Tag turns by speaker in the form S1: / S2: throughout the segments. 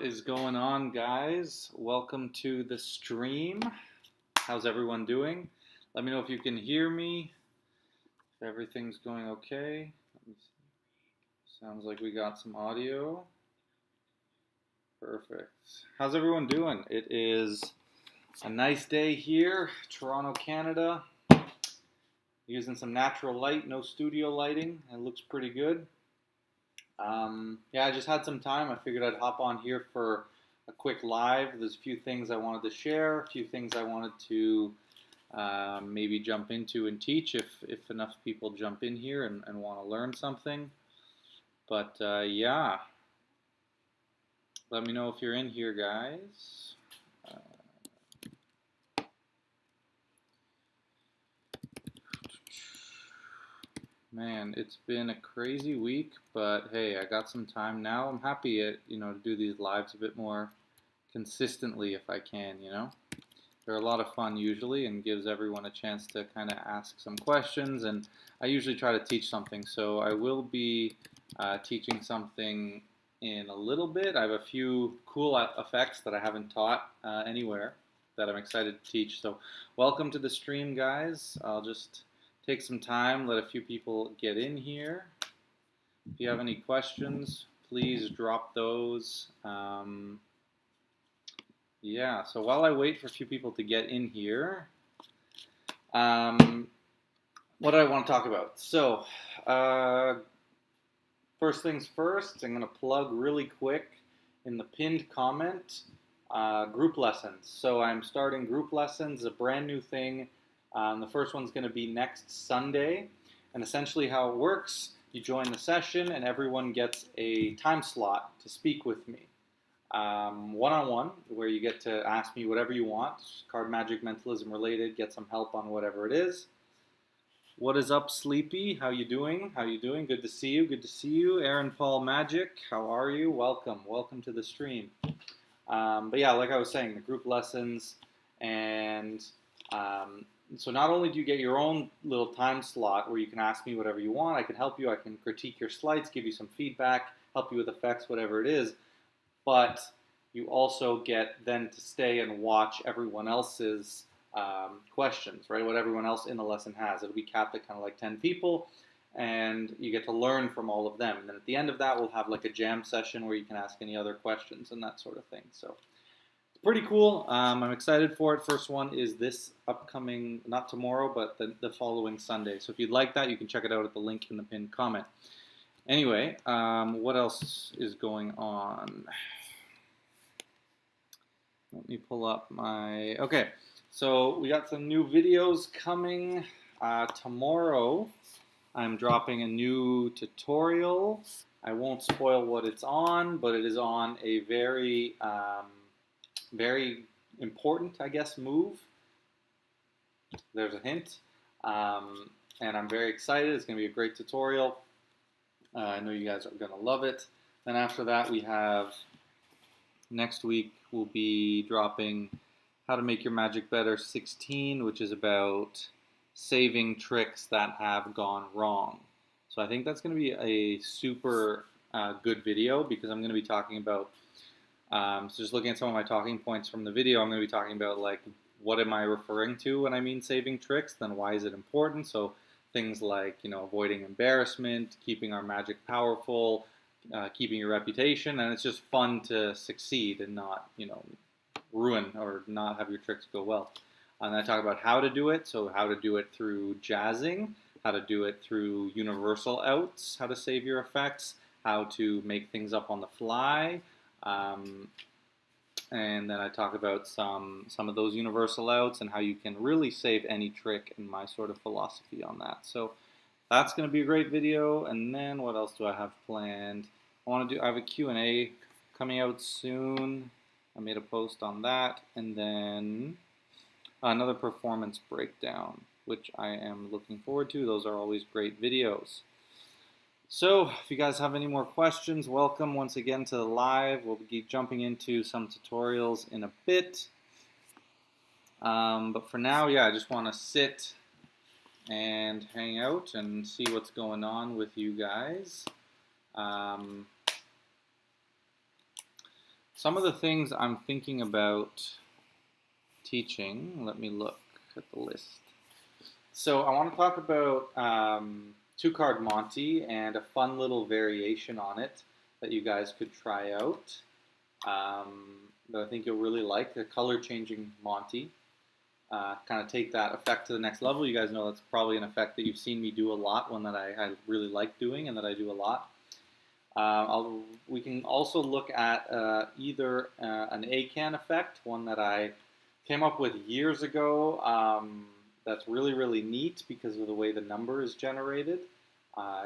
S1: is going on, guys? Welcome to the stream. How's everyone doing? Let me know if you can hear me, if everything's going okay. Let me see. Sounds like we got some audio. Perfect. How's everyone doing? It is a nice day here, Toronto, Canada. Using some natural light, no studio lighting. It looks pretty good. I just had some time. I figured I'd hop on here for a quick live. There's a few things I wanted to share, a few things I wanted to maybe jump into and teach if enough people jump in here and want to learn something. But yeah, let me know if you're in here, guys. Man, it's been a crazy week, but hey, I got some time now. I'm happy to do these lives a bit more consistently if I can, They're a lot of fun usually and gives everyone a chance to kind of ask some questions, and I usually try to teach something. So I will be teaching something in a little bit. I have a few cool effects that I haven't taught anywhere that I'm excited to teach. So welcome to the stream, guys. I'll just take some time, let a few people get in here. If you have any questions, please drop those. So while I wait for a few people to get in here, what do I want to talk about? So, first things first, I'm going to plug really quick in the pinned comment, group lessons. So I'm starting group lessons, a brand new thing. The first one's going to be next Sunday, and essentially how it works, you join the session and everyone gets a time slot to speak with me. One-on-one, where you get to ask me whatever you want, card magic, mentalism related, get some help on whatever it is. What is up, Sleepy? How you doing? How you doing? Good to see you. Good to see you. Aaron Paul Magic, how are you? Welcome. Welcome to the stream. But yeah, like I was saying, the group lessons, and so not only do you get your own little time slot where you can ask me whatever you want, I can help you, I can critique your sleights, give you some feedback, help you with effects, whatever it is, but you also get then to stay and watch everyone else's questions, right? What everyone else in the lesson has. It'll be capped at kind of like 10 people, and you get to learn from all of them. And then at the end of that, we'll have like a jam session where you can ask any other questions and that sort of thing. So pretty cool. I'm excited for it. First one is this upcoming, not tomorrow, but the following Sunday. So if you'd like that, you can check it out at the link in the pinned comment. Anyway, what else is going on? Let me pull up my... Okay, so we got some new videos coming. Tomorrow, I'm dropping a new tutorial. I won't spoil what it's on, but it is on a very... very important, I guess, move. There's a hint. And I'm very excited. It's going to be a great tutorial. I know you guys are going to love it. Then after that, we have next week, we'll be dropping How to Make Your Magic Better 16, which is about saving tricks that have gone wrong. So I think that's going to be a super good video because I'm going to be talking about so just looking at some of my talking points from the video, I'm going to be talking about like what am I referring to when I mean saving tricks, then why is it important? So things like, avoiding embarrassment, keeping our magic powerful, keeping your reputation, and it's just fun to succeed and not, ruin or not have your tricks go well. And I talk about how to do it, so how to do it through jazzing, how to do it through universal outs, how to save your effects, how to make things up on the fly. And then I talk about some of those universal outs and how you can really save any trick and my sort of philosophy on that. So that's going to be a great video. And then what else do I have planned? I have a Q&A coming out soon. I made a post on that. And then another performance breakdown, which I am looking forward to. Those are always great videos. So, if you guys have any more questions, welcome once again to the live. We'll be jumping into some tutorials in a bit. But for now, I just want to sit and hang out and see what's going on with you guys. Some of the things I'm thinking about teaching, let me look at the list. So I want to talk about two-card Monty and a fun little variation on it that you guys could try out that I think you'll really like, the color-changing Monty. Kind of take that effect to the next level. You guys know that's probably an effect that you've seen me do a lot, one that I really like doing and that I do a lot. We can also look at either an ACAN effect, one that I came up with years ago. That's really, really neat because of the way the number is generated.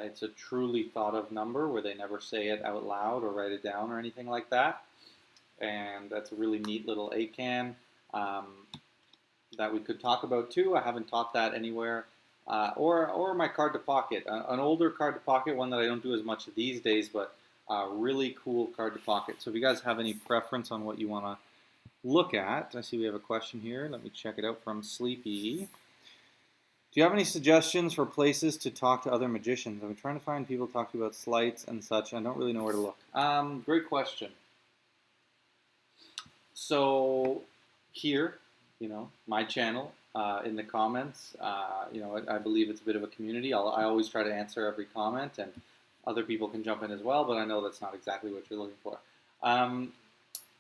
S1: It's a truly thought of number where they never say it out loud or write it down or anything like that. And that's a really neat little ACAN that we could talk about too. I haven't taught that anywhere. Or my card to pocket, an older card to pocket, one that I don't do as much these days, but really cool card to pocket. So if you guys have any preference on what you want to look at, I see we have a question here. Let me check it out from Sleepy. Do you have any suggestions for places to talk to other magicians? I've been trying to find people to talk to about sleights and such. I don't really know where to look. Great question. So here, my channel, in the comments, I believe it's a bit of a community. I always try to answer every comment, and other people can jump in as well, but I know that's not exactly what you're looking for.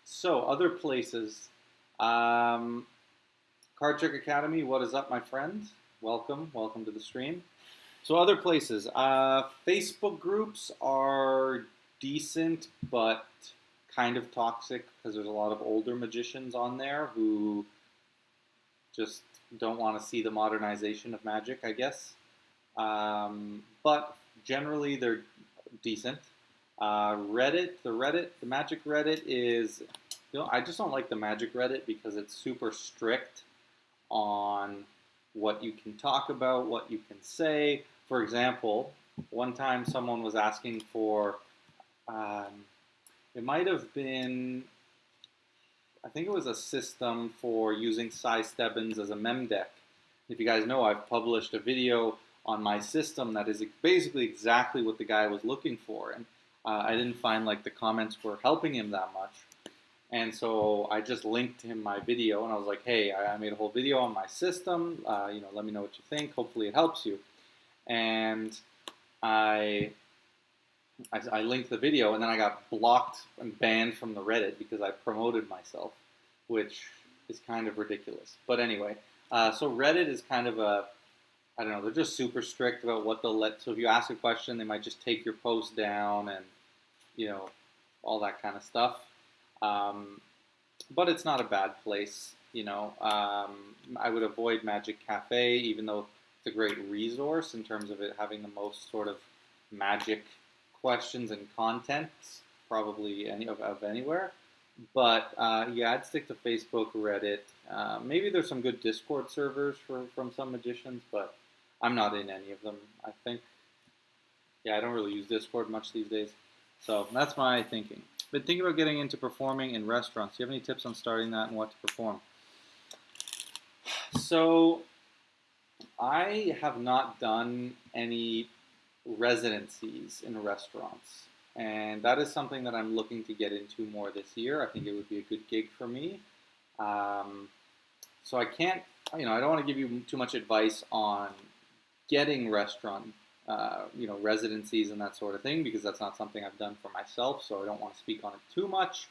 S1: So other places, Card Trick Academy, what is up, my friend? Welcome to the stream. So other places, Facebook groups are decent, but kind of toxic because there's a lot of older magicians on there who just don't want to see the modernization of magic, I guess. But generally they're decent. Reddit, the magic Reddit is, I just don't like the magic Reddit because it's super strict on what you can talk about, what you can say. For example, one time someone was asking for, it might have been, I think it was a system for using Cy Stebbins as a mem deck. If you guys know, I've published a video on my system that is basically exactly what the guy was looking for, and I didn't find like the comments were helping him that much. And so I just linked him my video, and I was like, hey, I made a whole video on my system. Let me know what you think. Hopefully it helps you. And I linked the video, and then I got blocked and banned from the Reddit because I promoted myself, which is kind of ridiculous. But anyway, so Reddit is kind of I don't know, they're just super strict about what they'll let. So if you ask a question, they might just take your post down and, all that kind of stuff. But it's not a bad place, I would avoid Magic Cafe, even though it's a great resource in terms of it having the most sort of magic questions and content, probably of anywhere. But yeah, I'd stick to Facebook, Reddit. Maybe there's some good Discord servers from some magicians, but I'm not in any of them, I think. Yeah, I don't really use Discord much these days. So that's my thinking. But think about getting into performing in restaurants. Do you have any tips on starting that and what to perform? So I have not done any residencies in restaurants, and that is something that I'm looking to get into more this year. I think it would be a good gig for me. So I can't, I don't want to give you too much advice on getting restaurant, residencies and that sort of thing, because that's not something I've done for myself, so I don't want to speak on it too much.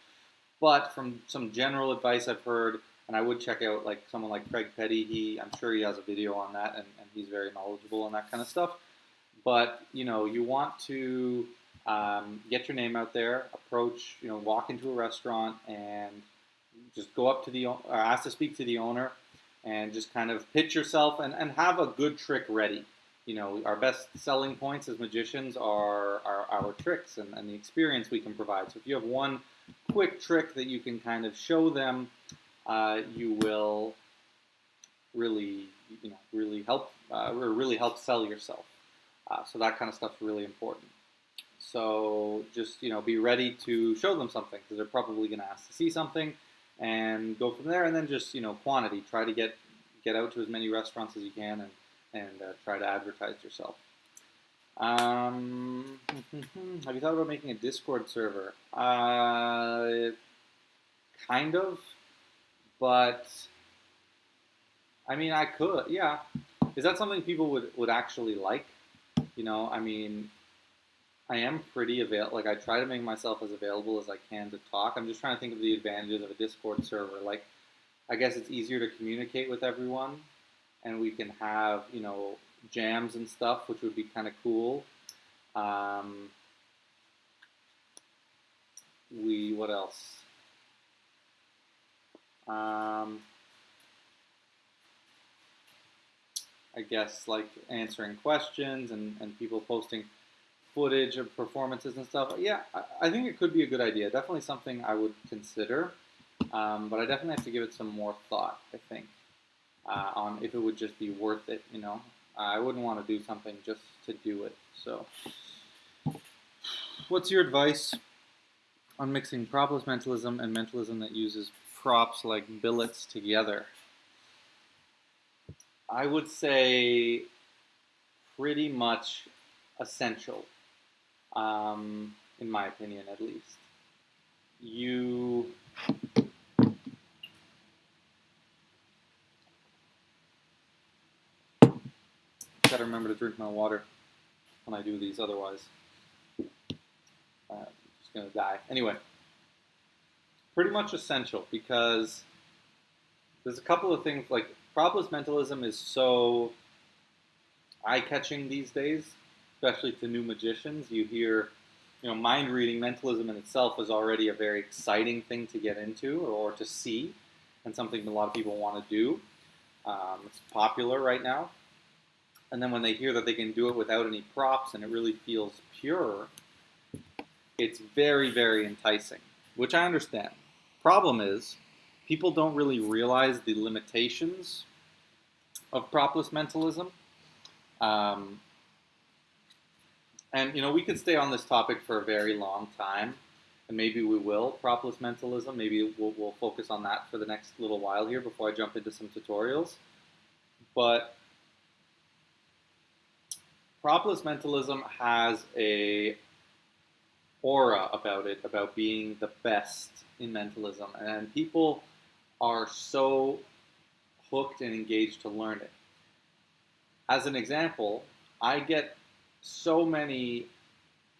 S1: But from some general advice I've heard, and I would check out like someone like Craig Petty, I'm sure he has a video on that, and he's very knowledgeable on that kind of stuff. But, you want to get your name out there, approach, walk into a restaurant and just go up to the owner, or ask to speak to the owner, and just kind of pitch yourself and have a good trick ready. Our best selling points as magicians are our tricks and the experience we can provide. So if you have one quick trick that you can kind of show them, you will really help sell yourself. So that kind of stuff's really important. So just be ready to show them something, because they're probably going to ask to see something, and go from there. And then just quantity. Try to get out to as many restaurants as you can, and try to advertise yourself. Have you thought about making a Discord server? kind of, but I mean, I could, yeah. Is that something people would actually like? You know, I mean, I am pretty available. Like, I try to make myself as available as I can to talk. I'm just trying to think of the advantages of a Discord server. Like, I guess it's easier to communicate with everyone, and we can have, you know, jams and stuff, which would be kind of cool. What else? I guess like answering questions and people posting footage of performances and stuff. Yeah, I think it could be a good idea. Definitely something I would consider, but I definitely have to give it some more thought, I think, on if it would just be worth it, you know. I wouldn't want to do something just to do it. So, what's your advice on mixing propless mentalism and mentalism that uses props like billets together? I would say pretty much essential, in my opinion, at least. You gotta remember to drink my water when I do these, otherwise I'm just gonna die. Anyway, pretty much essential because there's a couple of things, like propless mentalism is so eye-catching these days, especially to new magicians. You hear, you know, mind reading, mentalism in itself is already a very exciting thing to get into or to see, and something a lot of people want to do. It's popular right now. And then when they hear that they can do it without any props and it really feels pure, it's very, very enticing, which I understand. Problem is, people don't really realize the limitations of propless mentalism. And, you know, we could stay on this topic for a very long time, and maybe we will, propless mentalism. Maybe we'll focus on that for the next little while here before I jump into some tutorials. But propless mentalism has a aura about it, about being the best in mentalism, and people are so hooked and engaged to learn it. As an example, I get so many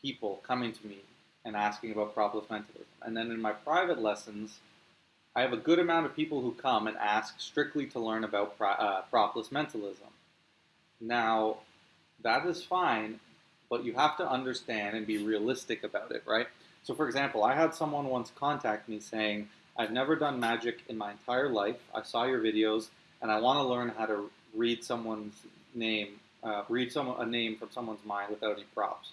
S1: people coming to me and asking about propless mentalism, and then in my private lessons, I have a good amount of people who come and ask strictly to learn about propless mentalism. Now, that is fine, but you have to understand and be realistic about it, right? So for example, I had someone once contact me saying, I've never done magic in my entire life. I saw your videos, and I want to learn how to read someone's name, a name from someone's mind without any props.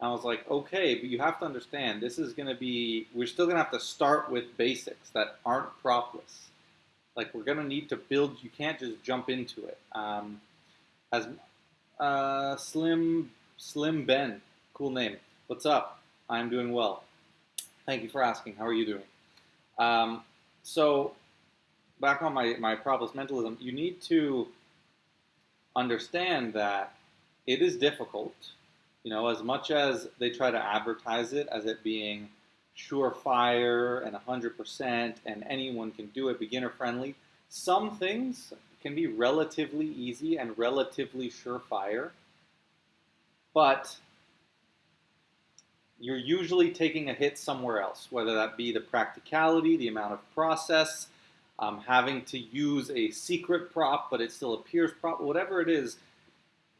S1: And I was like, okay, but you have to understand, this is going to be, we're still going to have to start with basics that aren't propless. Like, we're going to need to build, you can't just jump into it. Slim Ben, cool name. What's up? I'm doing well. Thank you for asking. How are you doing? So, back on my propless mentalism, you need to understand that it is difficult. You know, as much as they try to advertise it as it being surefire and 100% and anyone can do it, beginner friendly, some things can be relatively easy and relatively surefire, but you're usually taking a hit somewhere else, whether that be the practicality, the amount of process, having to use a secret prop, but it still appears prop, whatever it is.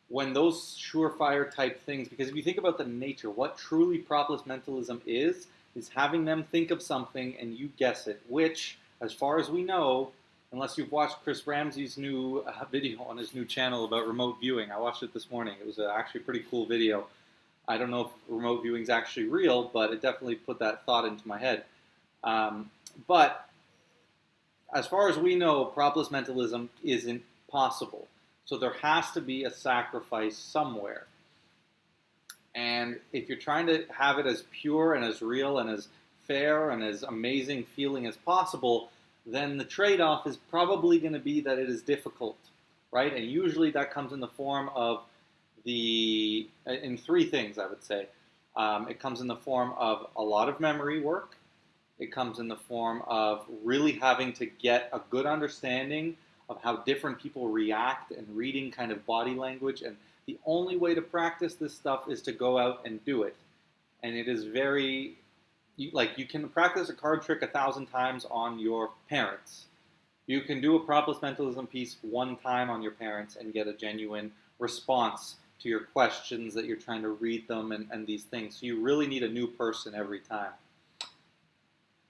S1: When those surefire type things, because if you think about the nature, what truly propless mentalism is having them think of something and you guess it, which, as far as we know, unless you've watched Chris Ramsey's new video on his new channel about remote viewing. I watched it this morning. It was actually a pretty cool video. I don't know if remote viewing is actually real, but it definitely put that thought into my head. But as far as we know, propless mentalism isn't possible. So there has to be a sacrifice somewhere. And if you're trying to have it as pure and as real and as fair and as amazing feeling as possible, then the trade-off is probably going to be that it is difficult, right? And usually that comes in the form of in three things, I would say. It comes in the form of a lot of memory work. It comes in the form of really having to get a good understanding of how different people react and reading kind of body language. And the only way to practice this stuff is to go out and do it. And it is very, you can practice a card trick 1,000 times on your parents. You can do a Propless Mentalism piece one time on your parents and get a genuine response to your questions that you're trying to read them and these things. So you really need a new person every time.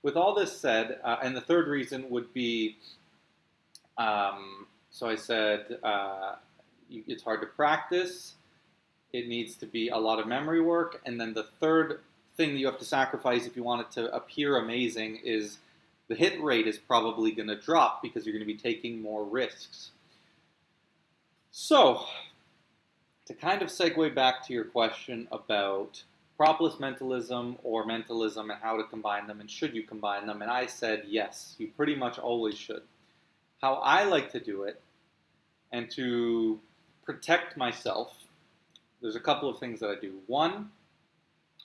S1: With all this said, and the third reason would be, so I said it's hard to practice, it needs to be a lot of memory work, and then the third thing that you have to sacrifice if you want it to appear amazing is the hit rate is probably going to drop because you're going to be taking more risks. So, to kind of segue back to your question about Propless Mentalism or mentalism and how to combine them and should you combine them, and I said yes, you pretty much always should. How I like to do it, and to protect myself, there's a couple of things that I do. One,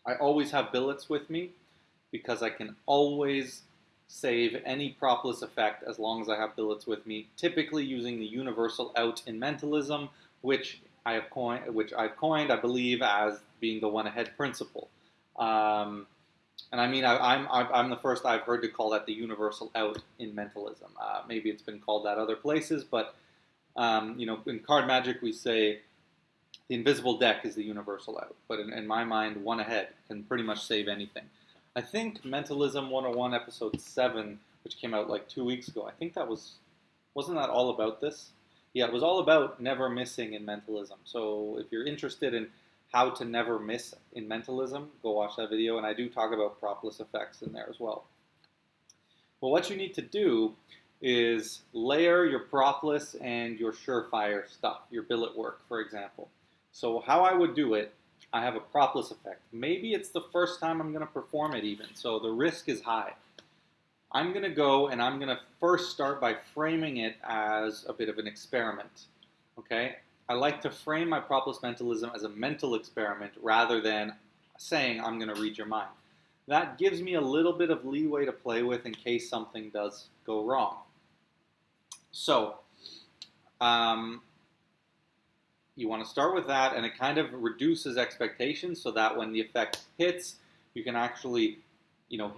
S1: I always have billets with me because I can always save any Propless effect as long as I have billets with me, typically using the universal out in mentalism, which I've coined, I believe, as being the one-ahead principle. And I mean, I'm the first I've heard to call that the universal out in mentalism. Maybe it's been called that other places, but in card magic we say the invisible deck is the universal out. But in my mind, one ahead can pretty much save anything. I think Mentalism 101 episode 7, which came out like 2 weeks ago, I think wasn't that all about this? Yeah, it was all about never missing in mentalism. So if you're interested in how to never miss in mentalism, go watch that video. And I do talk about Propless effects in there as well. Well, what you need to do is layer your Propless and your surefire stuff, your billet work, for example. So how I would do it, I have a Propless effect. Maybe it's the first time I'm going to perform it even, so the risk is high. I'm going to go and I'm going to first start by framing it as a bit of an experiment, okay? I like to frame my Propless Mentalism as a mental experiment rather than saying I'm going to read your mind. That gives me a little bit of leeway to play with in case something does go wrong. So, you want to start with that, and it kind of reduces expectations so that when the effect hits, you can actually,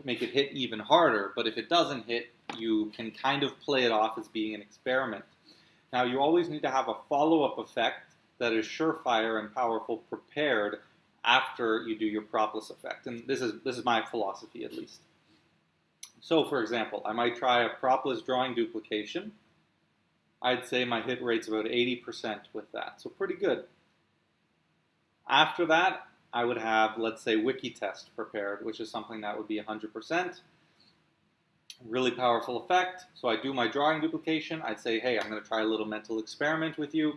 S1: make it hit even harder. But if it doesn't hit, you can kind of play it off as being an experiment. Now, you always need to have a follow-up effect that is surefire and powerful prepared after you do your Propless effect. And this is my philosophy, at least. So, for example, I might try a Propless drawing duplication. I'd say my hit rate's about 80% with that, so pretty good. After that, I would have, let's say, wiki test prepared, which is something that would be 100%. Really powerful effect. So I do my drawing duplication. I'd say, hey, I'm going to try a little mental experiment with you.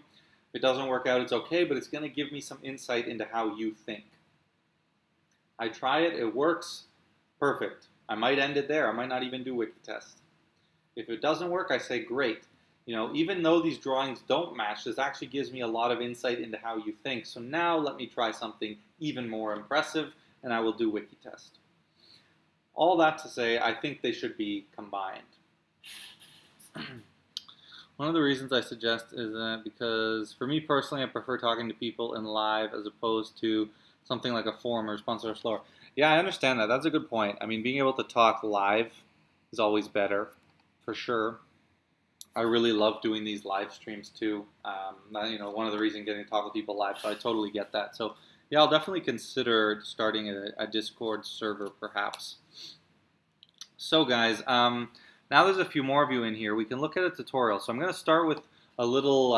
S1: If it doesn't work out, it's okay, but it's going to give me some insight into how you think. I try it, it works, perfect. I might end it there. I might not even do wiki test. If it doesn't work, I say, great. Even though these drawings don't match, this actually gives me a lot of insight into how you think. So now let me try something even more impressive, and I will do wiki test. All that to say, I think they should be combined. One of the reasons I suggest is that because for me personally, I prefer talking to people in live as opposed to something like a forum or response or slower. Yeah, I understand that. That's a good point. I mean, being able to talk live is always better, for sure. I really love doing these live streams too. One of the reasons getting to talk with people live, so I totally get that. So yeah, I'll definitely consider starting a Discord server perhaps. So guys, now there's a few more of you in here. We can look at a tutorial. So I'm going to start with a little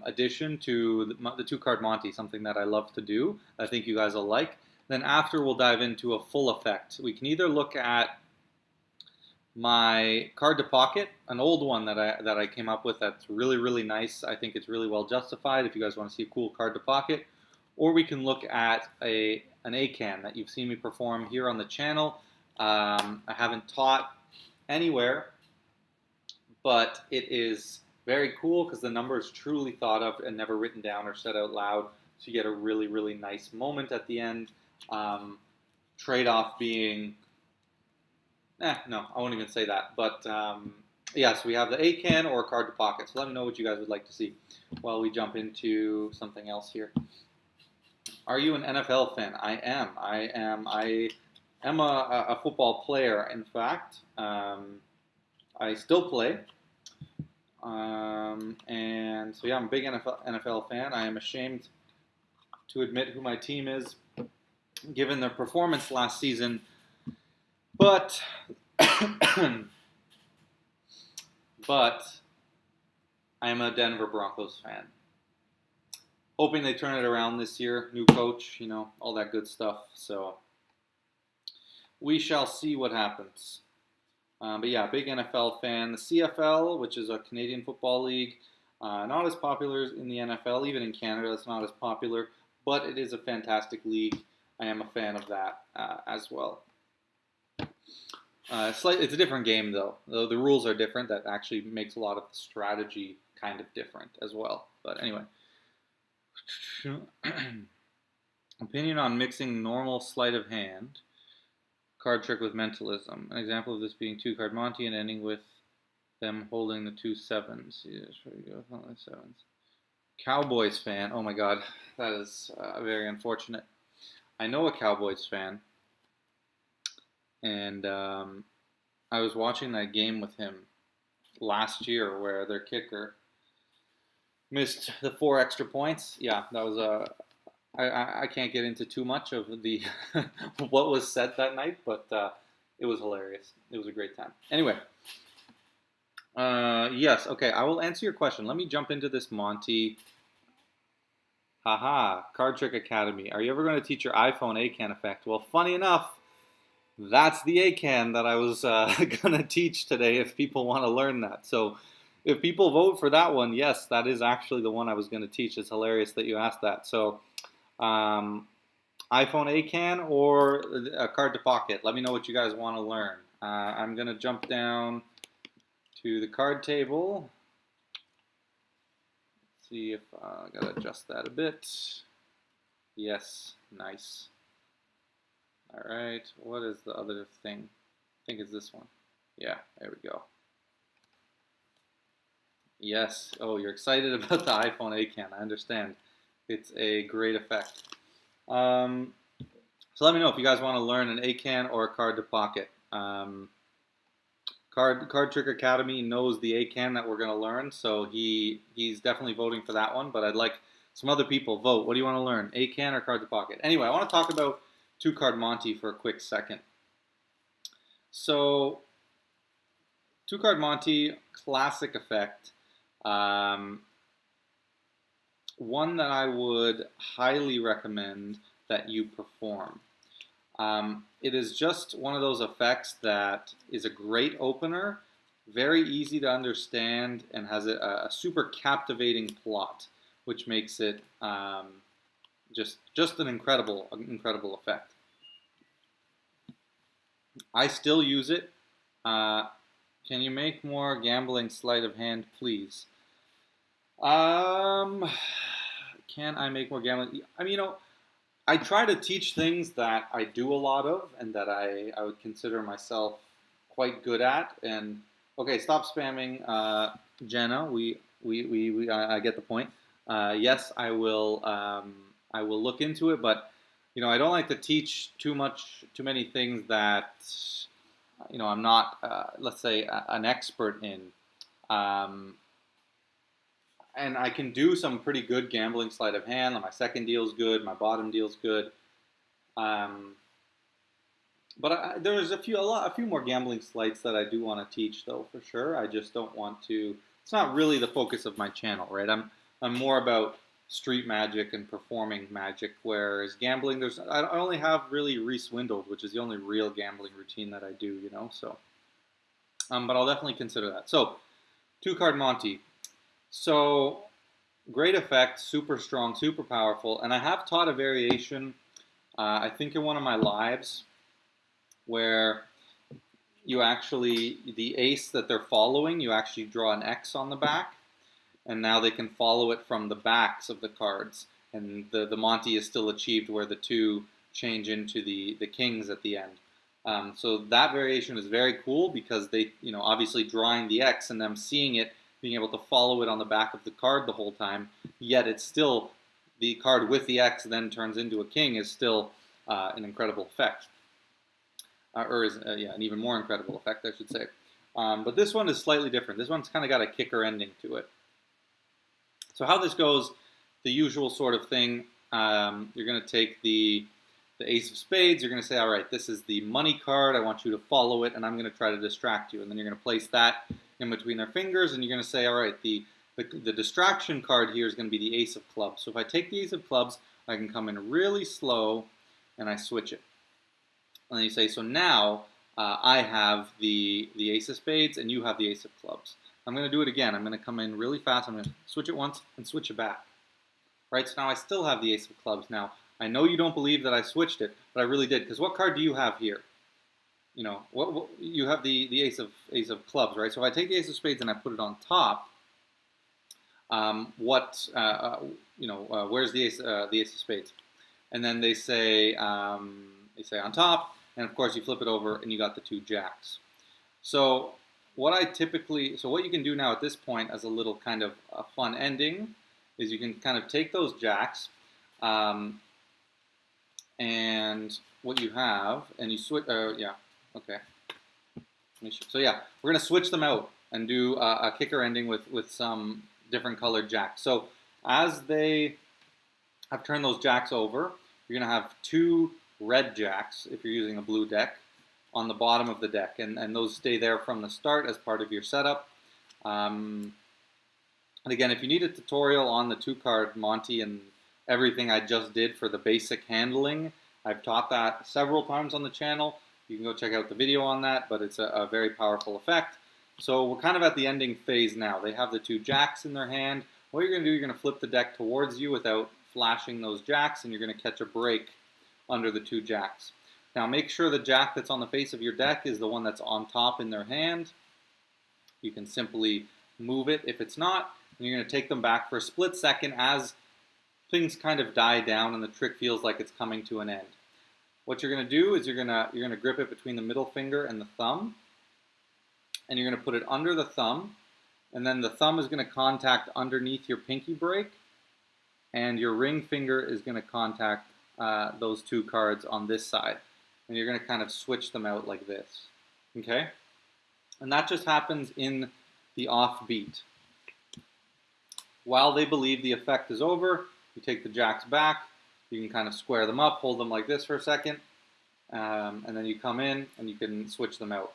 S1: addition to the 2-card Monty, something that I love to do. I think you guys will like. Then after we'll dive into a full effect. We can either look at my card to pocket, an old one that I came up with that's really, really nice. I think it's really well justified if you guys want to see a cool card to pocket. Or we can look at an ACAN that you've seen me perform here on the channel. I haven't taught anywhere, but it is very cool because the number is truly thought of and never written down or said out loud. So you get a really, really nice moment at the end. Trade-off being No, I won't even say that. But yes, we have the ACAN or card to pocket. So let me know what you guys would like to see while we jump into something else here. Are you an NFL fan? I am. I am. I am a football player. In fact, I still play. And so yeah, I'm a big NFL fan. I am ashamed to admit who my team is, given their performance last season. But but I am a Denver Broncos fan. Hoping they turn it around this year. New coach, all that good stuff. So we shall see what happens. But yeah, big NFL fan. The CFL, which is a Canadian Football League, not as popular in the NFL. Even in Canada, it's not as popular. But it is a fantastic league. I am a fan of that as well. It's a different game, though. Though the rules are different, that actually makes a lot of the strategy kind of different as well. But anyway. Opinion on mixing normal sleight of hand card trick with mentalism. An example of this being 2-card Monty and ending with them holding the 2 sevens. Yes, there you go. Sevens. Cowboys fan. Oh my god, that is very unfortunate. I know a Cowboys fan, and I was watching that game with him last year where their kicker missed the 4 extra points. Yeah, that was I can't get into too much of the what was said that night, but it was hilarious. It was a great time. Anyway, yes, okay, I will answer your question. Let me jump into this Monty. Haha, Card Trick Academy. Are you ever going to teach your iPhone ACAN effect? Well, funny enough, that's the ACAN that I was going to teach today if people want to learn that. So if people vote for that one, yes, that is actually the one I was going to teach. It's hilarious that you asked that. So iPhone ACAN or a card to pocket. Let me know what you guys want to learn. I'm going to jump down to the card table. Let's see if I got to adjust that a bit. Yes, nice. All right, what is the other thing? I think it's this one. Yeah, there we go. Yes. Oh, you're excited about the iPhone ACAN. I understand. It's a great effect. So let me know if you guys want to learn an ACAN or a card to pocket. Card Trick Academy knows the ACAN that we're going to learn, so he's definitely voting for that one. But I'd like some other people vote. What do you want to learn, ACAN or card to pocket? Anyway, I want to talk about 2-card Monty for a quick second. So 2-card Monty, classic effect. One that I would highly recommend that you perform. It is just one of those effects that is a great opener, very easy to understand, and has a super captivating plot, which makes it just an incredible effect. I still use it. Can you make more gambling sleight of hand, please? Can I make more gambling? I mean, I try to teach things that I do a lot of and that I would consider myself quite good at. And okay, stop spamming, Jenna. I get the point. Yes, I will look into it, but I don't like to teach too many things that I'm not, let's say, an expert in. And I can do some pretty good gambling sleight of hand. My second deal's good. My bottom deal's good. But there's a few more gambling sleights that I do want to teach, though, for sure. I just don't want to. It's not really the focus of my channel, right? I'm more about street magic and performing magic, whereas gambling, I only have really re-swindled, which is the only real gambling routine that I do, So, but I'll definitely consider that. So, 2-card Monty. So, great effect, super strong, super powerful, and I have taught a variation, I think in one of my lives, where you actually, the ace that they're following, you actually draw an X on the back, and now they can follow it from the backs of the cards, and the Monty is still achieved where the 2 change into the kings at the end. So that variation is very cool because they, obviously drawing the X and them seeing it, being able to follow it on the back of the card the whole time, yet it's still, the card with the X then turns into a king is still an incredible effect. An even more incredible effect, I should say. But this one is slightly different. This one's kind of got a kicker ending to it. So how this goes, the usual sort of thing, you're going to take the ace of spades, you're going to say, all right, this is the money card, I want you to follow it, and I'm going to try to distract you. And then you're going to place that in between their fingers, and you're going to say, all right, the distraction card here is going to be the ace of clubs. So if I take the ace of clubs, I can come in really slow, and I switch it. And then you say, so now I have the ace of spades, and you have the ace of clubs. I'm going to do it again. I'm going to come in really fast. I'm going to switch it once and switch it back. Right, so now I still have the ace of clubs. Now, I know you don't believe that I switched it, but I really did. Because what card do you have here? What you have the ace of clubs, right? So if I take the ace of spades and I put it on top, where's the ace of spades? And then they say on top, and of course you flip it over and you got the two jacks. So what you can do now at this point as a little kind of a fun ending is you can kind of take those jacks, and what you have, and you switch, okay. So yeah, we're going to switch them out and do a kicker ending with some different colored jacks. So as they have turned those jacks over, you're going to have two red jacks, if you're using a blue deck, on the bottom of the deck. And those stay there from the start as part of your setup. And again, if you need a tutorial on the two-card Monty and everything I just did for the basic handling, I've taught that several times on the channel. You can go check out the video on that, but it's a very powerful effect. So we're kind of at the ending phase now. They have the two jacks in their hand. What you're going to do, you're going to flip the deck towards you without flashing those jacks, and you're going to catch a break under the two jacks. Now make sure the jack that's on the face of your deck is the one that's on top in their hand. You can simply move it if it's not, and you're going to take them back for a split second as things kind of die down and the trick feels like it's coming to an end. What you're going to do is you're going to grip it between the middle finger and the thumb, and you're going to put it under the thumb, and then the thumb is going to contact underneath your pinky break, and your ring finger is going to contact those two cards on this side, and you're going to kind of switch them out like this, okay? And that just happens in the off beat. While they believe the effect is over, you take the jacks back, you can kind of square them up, hold them like this for a second, and then you come in and you can switch them out.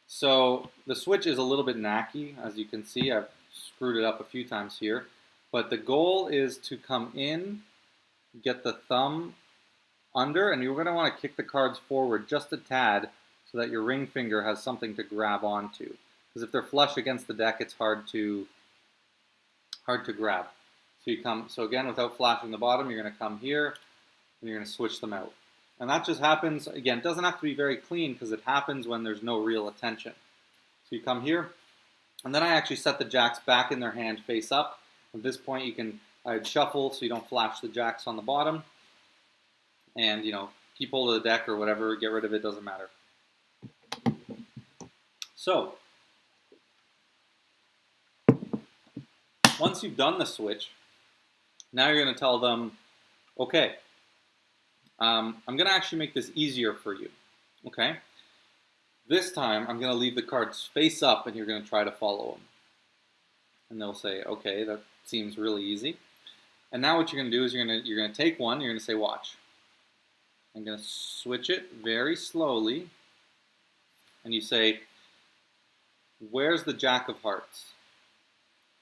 S1: So the switch is a little bit knacky, as you can see. I've screwed it up a few times here, but the goal is to come in, get the thumb under, and you're going to want to kick the cards forward just a tad so that your ring finger has something to grab onto. Because if they're flush against the deck, it's hard to grab. So again, without flashing the bottom, you're going to come here and you're going to switch them out. And that just happens, again, it doesn't have to be very clean because it happens when there's no real attention. So you come here, and then I actually set the jacks back in their hand face up. At this point, I'd shuffle so you don't flash the jacks on the bottom. And, keep hold of the deck or whatever, get rid of it, doesn't matter. So, once you've done the switch, now you're going to tell them, okay, I'm going to actually make this easier for you, okay? This time, I'm going to leave the cards face up, and you're going to try to follow them. And they'll say, okay, that seems really easy. And now what you're going to do is you're going to take one, you're going to say, watch. I'm going to switch it very slowly, and you say, where's the Jack of Hearts?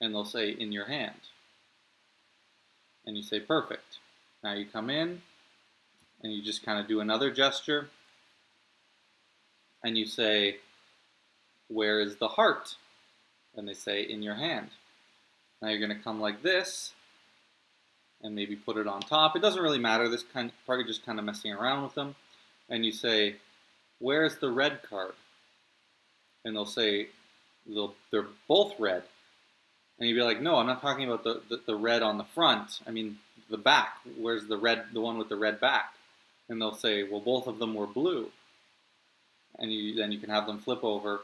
S1: And they'll say, in your hand. And you say, perfect. Now you come in, and you just kind of do another gesture, and you say, where is the heart? And they say, in your hand. Now you're going to come like this, and maybe put it on top. It doesn't really matter. This part you're just kind of messing around with them. And you say, where's the red card? And they'll say, they're both red. And you'd be like, no, I'm not talking about the red on the front. I mean the back. Where's the red, the one with the red back? And they'll say, well, both of them were blue. And then you can have them flip over,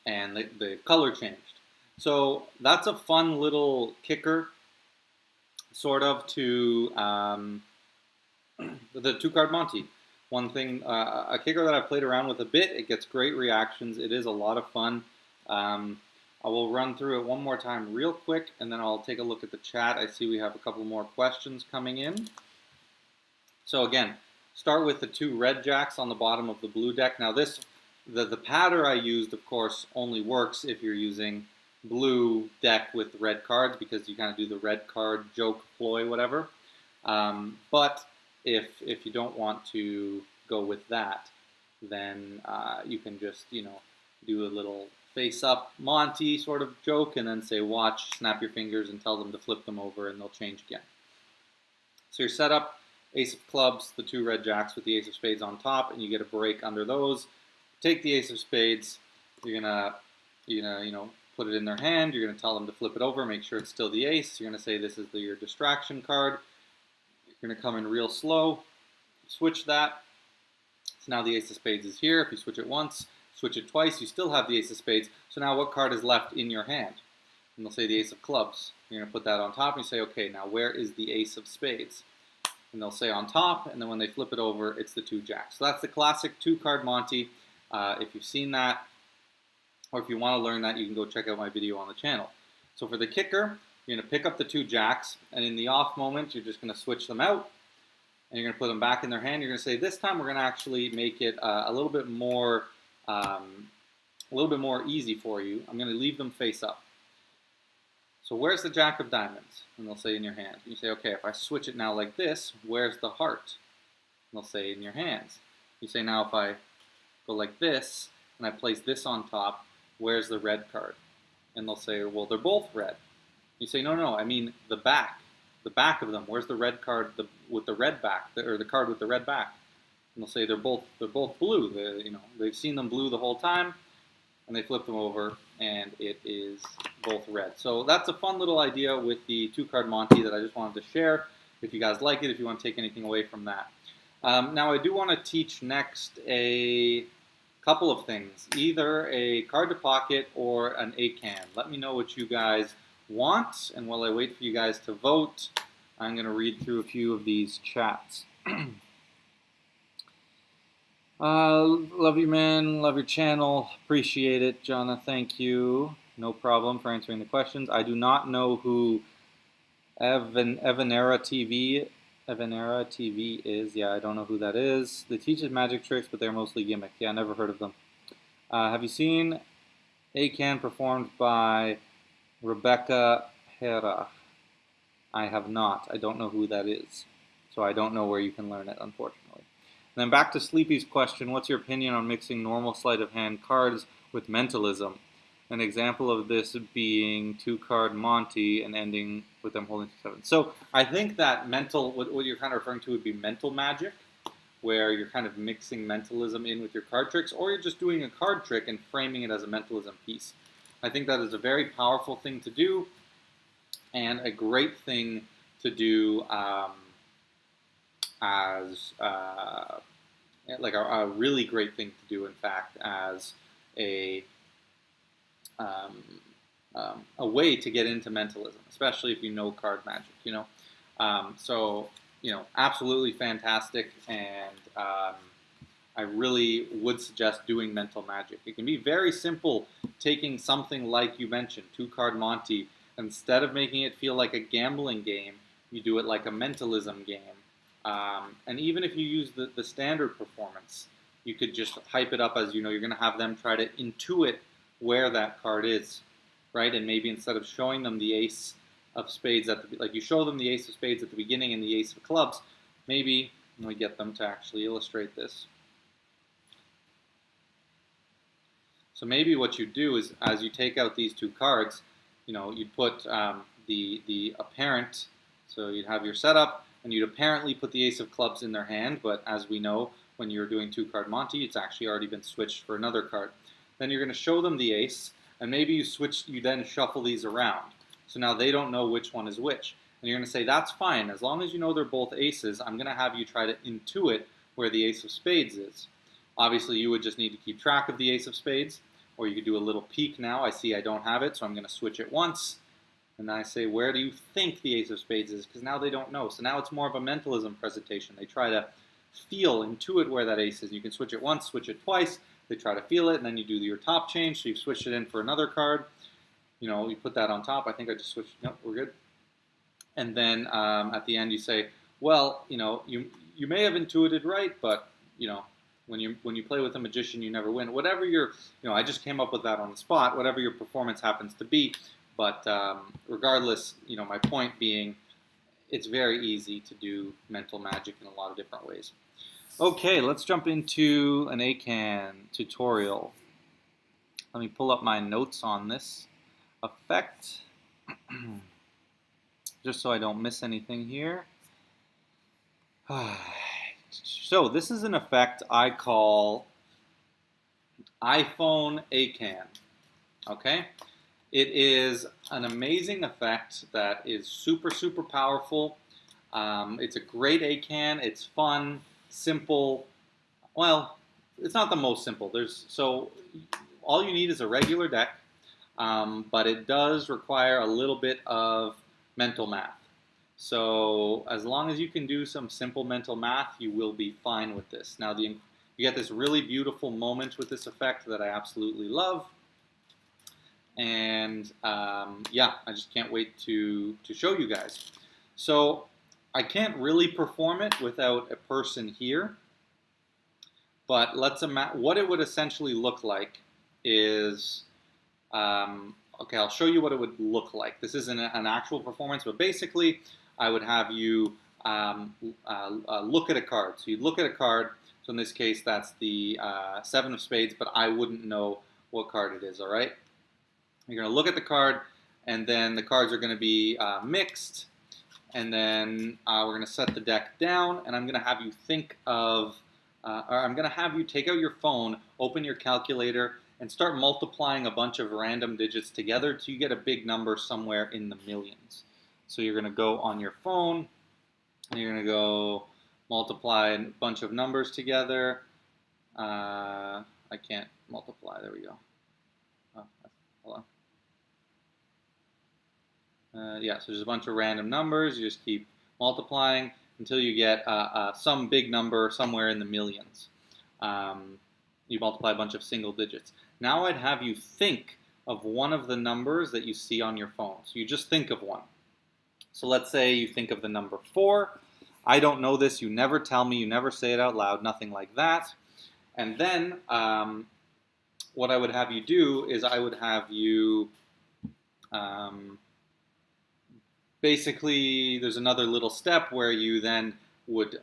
S1: and the color changed. So that's a fun little kicker, sort of, to the two-card Monty. One thing, a kicker that I've played around with a bit, it gets great reactions. It is a lot of fun. I will run through it one more time real quick, and then I'll take a look at the chat. I see we have a couple more questions coming in. So again, start with the 2 red jacks on the bottom of the blue deck. Now the pattern I used, of course, only works if you're using blue deck with red cards, because you kind of do the red card joke, ploy, whatever. But if you don't want to go with that, then you can just, do a little face-up Monty sort of joke, and then say, watch, snap your fingers, and tell them to flip them over, and they'll change again. So you're set up, ace of clubs, the 2 red jacks with the ace of spades on top, and you get a break under those. Take the ace of spades, you're gonna put it in their hand, you're gonna tell them to flip it over, make sure it's still the ace, you're gonna say this is your distraction card, you're gonna come in real slow, switch that, so now the ace of spades is here. If you switch it once, switch it twice, you still have the ace of spades, so now what card is left in your hand? And they'll say the ace of clubs. You're going to put that on top, and you say, okay, now where is the ace of spades? And they'll say on top, and then when they flip it over, it's the 2 jacks. So that's the classic 2-card Monty. If you've seen that, or if you want to learn that, you can go check out my video on the channel. So for the kicker, you're going to pick up the 2 jacks, and in the off moment, you're just going to switch them out, and you're going to put them back in their hand. You're going to say, this time we're going to actually make it a little bit more easy for you. I'm going to leave them face up. So where's the jack of diamonds? And they'll say in your hand. You say, okay, if I switch it now like this, where's the heart? And they'll say in your hands. You say, now if I go like this, and I place this on top, where's the red card? And they'll say, well, they're both red. You say, no, I mean the back of them. Where's the red card with the red back, or the card with the red back? And they'll say they're both blue. They've seen them blue the whole time, and they flip them over, and it is both red. So that's a fun little idea with the 2-card Monty that I just wanted to share. If you guys like it, if you want to take anything away from that. Now I do want to teach next a couple of things, either a card to pocket or an ACAN. Let me know what you guys want, and while I wait for you guys to vote, I'm going to read through a few of these chats. Love you, man. Love your channel. Appreciate it, Jonna. Thank you. No problem for answering the questions. I do not know who Evanera TV is. Yeah, I don't know who that is. They teach magic tricks, but they're mostly gimmick. Yeah, never heard of them. Have you seen ACAN performed by Rebecca Hera? I have not. I don't know who that is. So I don't know where you can learn it, unfortunately. And then back to Sleepy's question, what's your opinion on mixing normal sleight of hand cards with mentalism? An example of this being 2-card Monty and ending with them holding 7. So I think that what you're kind of referring to would be mental magic, where you're kind of mixing mentalism in with your card tricks, or you're just doing a card trick and framing it as a mentalism piece. I think that is a very powerful thing to do, and a great thing to do like a really great thing to do, in fact, as a way to get into mentalism, especially if you know card magic, So, absolutely fantastic, and I really would suggest doing mental magic. It can be very simple, taking something like you mentioned, 2-card Monty. Instead of making it feel like a gambling game, you do it like a mentalism game. And even if you use the standard performance, you could just hype it up as, you're going to have them try to intuit where that card is, right? And maybe instead of showing them the ace of spades, like you show them the ace of spades at the beginning and the ace of clubs, maybe we get them to actually illustrate this. So maybe what you do is, as you take out these 2 cards, you'd put the apparent, so you'd have your setup, and you'd apparently put the ace of clubs in their hand, but as we know, when you're doing 2-card Monty, it's actually already been switched for another card. Then you're going to show them the ace, and maybe you then shuffle these around. So now they don't know which one is which. And you're going to say, that's fine. As long as you know they're both aces, I'm going to have you try to intuit where the ace of spades is. Obviously, you would just need to keep track of the ace of spades, or you could do a little peek now. I see I don't have it, so I'm going to switch it once. And then I say, where do you think the ace of spades is? Because now they don't know. So now it's more of a mentalism presentation. They try to feel, intuit where that ace is. You can switch it once, switch it twice. They try to feel it, and then you do your top change. So you've switched it in for another card. You know, you put that on top. I think I just switched. Nope, we're good. And then at the end you say, well, you know, you may have intuited right, but you know, when you play with a magician, you never win. Whatever your, you know, I just came up with that on the spot. Whatever your performance happens to be, but regardless, you know, my point being, it's very easy to do mental magic in a lot of different ways. Okay, let's jump into an ACAN tutorial. Let me pull up my notes on this effect, just so I don't miss anything here. So this is an effect I call iPhone ACAN. Okay? It is an amazing effect that is super, super powerful. It's a great ACAN. It's fun, simple. Well, it's not the most simple. So all you need is a regular deck, but it does require a little bit of mental math. So as long as you can do some simple mental math, you will be fine with this. Now you get this really beautiful moment with this effect that I absolutely love. And yeah, I just can't wait to show you guys. So I can't really perform it without a person here. But let's imagine what it would essentially look like is, okay, I'll show you what it would look like. This isn't an actual performance, but basically I would have you look at a card. So you'd look at a card. So in this case, that's the 7 of spades, but I wouldn't know what card it is, all right? You're going to look at the card, and then the cards are going to be mixed, and then we're going to set the deck down, and I'm going to have you think of, or I'm going to have you take out your phone, open your calculator, and start multiplying a bunch of random digits together until you get a big number somewhere in the millions. So you're going to go on your phone, and you're going to go multiply a bunch of numbers together. I can't multiply. There we go. Oh, hold on. Yeah, so there's a bunch of random numbers. You just keep multiplying until you get some big number somewhere in the millions. You multiply a bunch of single digits. Now I'd have you think of one of the numbers that you see on your phone. So you just think of one. So let's say you think of the number 4. I don't know this. You never tell me. You never say it out loud. Nothing like that. And then what I would have you do is I would have you basically, there's another little step where you then would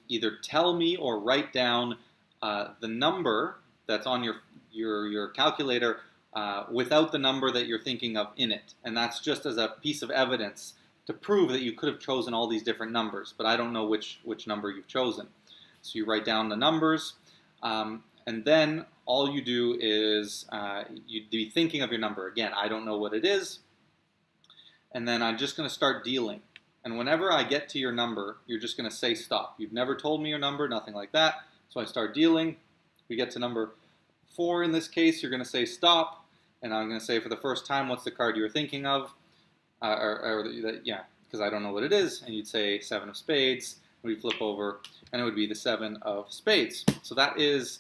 S1: either tell me or write down the number that's on your calculator without the number that you're thinking of in it. And that's just as a piece of evidence to prove that you could have chosen all these different numbers, but I don't know which number you've chosen. So you write down the numbers, and then all you do is you'd be thinking of your number. Again, I don't know what it is, and then I'm just going to start dealing. And whenever I get to your number, you're just going to say stop. You've never told me your number, nothing like that. So I start dealing. We get to number 4 in this case. You're going to say stop, and I'm going to say for the first time, what's the card you were thinking of? Yeah, because I don't know what it is. And you'd say 7 of spades. We'd flip over, and it would be the 7 of spades. So that is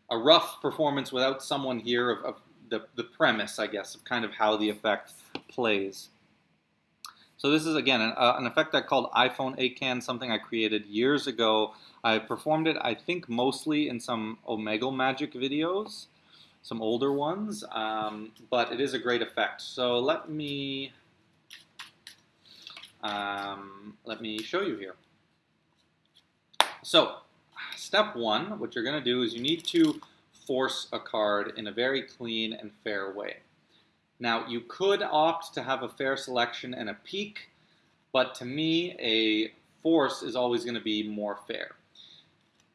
S1: a rough performance without someone here of the premise, I guess, of kind of how the effect plays. So this is, again, an effect I called iPhone ACAN, something I created years ago. I performed it, I think, mostly in some Omegle Magic videos, some older ones, but it is a great effect. So let me show you here. So step 1, what you're going to do is you need to force a card in a very clean and fair way. Now, you could opt to have a fair selection and a peek, but to me, a force is always going to be more fair.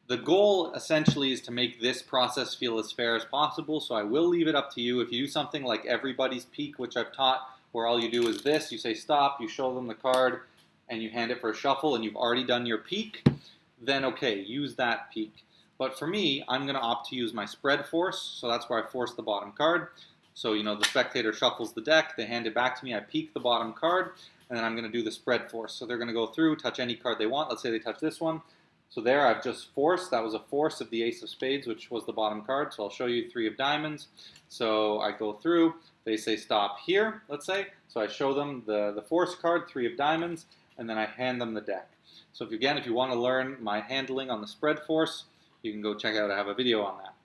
S1: The goal, essentially, is to make this process feel as fair as possible, so I will leave it up to you. If you do something like everybody's peek, which I've taught, where all you do is this, you say stop, you show them the card, and you hand it for a shuffle and you've already done your peek, then okay, use that peek. But for me, I'm going to opt to use my spread force, so that's where I force the bottom card. So, the spectator shuffles the deck, they hand it back to me, I peek the bottom card, and then I'm going to do the spread force. So they're going to go through, touch any card they want. Let's say they touch this one. So there I've just forced. That was a force of the ace of spades, which was the bottom card. So I'll show you 3 of diamonds. So I go through. They say stop here, let's say. So I show them the force card, 3 of diamonds, and then I hand them the deck. So if you want to learn my handling on the spread force, you can go check out. I have a video on that.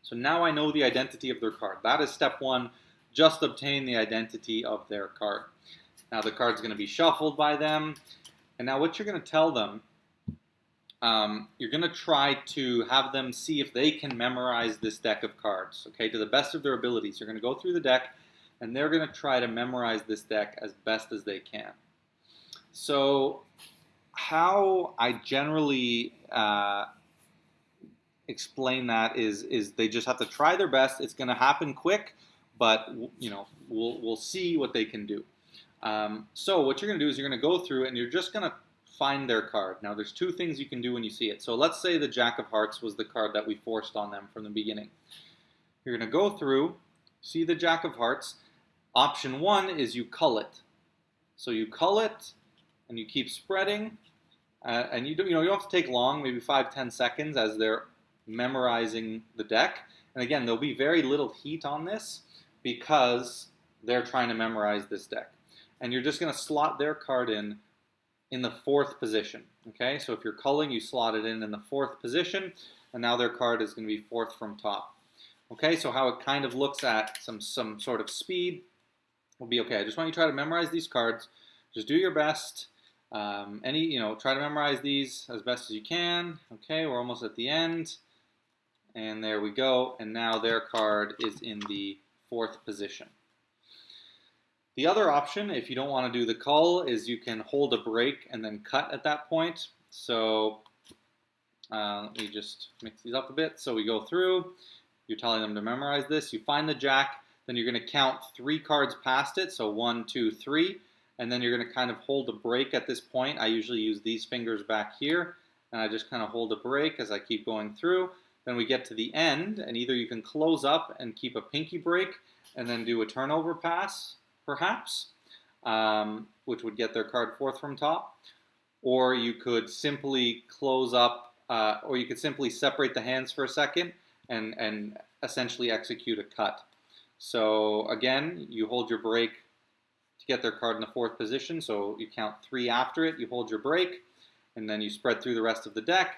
S1: So now I know the identity of their card. That is step 1. Just obtain the identity of their card. Now the card's going to be shuffled by them. And now what you're going to tell them, you're going to try to have them see if they can memorize this deck of cards, okay, to the best of their abilities. You're going to go through the deck, and they're going to try to memorize this deck as best as they can. So how I generally explain that is they just have to try their best. It's going to happen quick, but we'll see what they can do. So what you're going to do is you're going to go through and you're just going to find their card. Now there's 2 things you can do when you see it. So let's say the Jack of Hearts was the card that we forced on them from the beginning. You're going to go through, see the Jack of Hearts. Option 1 is you cull it. So you cull it and you keep spreading, and you don't have to take long, maybe 5-10 seconds as they're memorizing the deck. And again, there'll be very little heat on this because they're trying to memorize this deck. And you're just going to slot their card in the 4th position. Okay, so if you're culling, you slot it in the 4th position, and now their card is going to be 4th from top. Okay, so how it kind of looks at some sort of speed will be, okay, I just want you to try to memorize these cards. Just do your best. Try to memorize these as best as you can. Okay, we're almost at the end. And there we go. And now their card is in the 4th position. The other option, if you don't want to do the cull, is you can hold a break and then cut at that point. So let me just mix these up a bit. So we go through. You're telling them to memorize this. You find the Jack. Then you're going to count 3 cards past it. So 1, 2, 3. And then you're going to kind of hold a break at this point. I usually use these fingers back here. And I just kind of hold a break as I keep going through. Then we get to the end. And either you can close up and keep a pinky break and then do a turnover pass, perhaps, which would get their card 4th from top. Or you could simply close up, or you could simply separate the hands for a second and essentially execute a cut. So again, you hold your break to get their card in the 4th position. So you count 3 after it, you hold your break, and then you spread through the rest of the deck.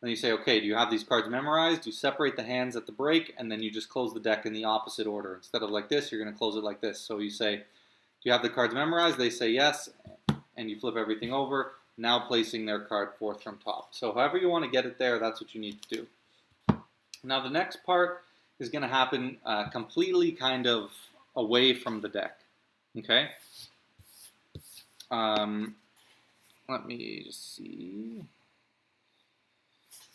S1: Then you say, okay, do you have these cards memorized? You separate the hands at the break, and then you just close the deck in the opposite order. Instead of like this, you're going to close it like this. So you say, do you have the cards memorized? They say yes, and you flip everything over, now placing their card 4th from top. So however you want to get it there, that's what you need to do. Now the next part is going to happen completely kind of away from the deck. Okay? Let me just see.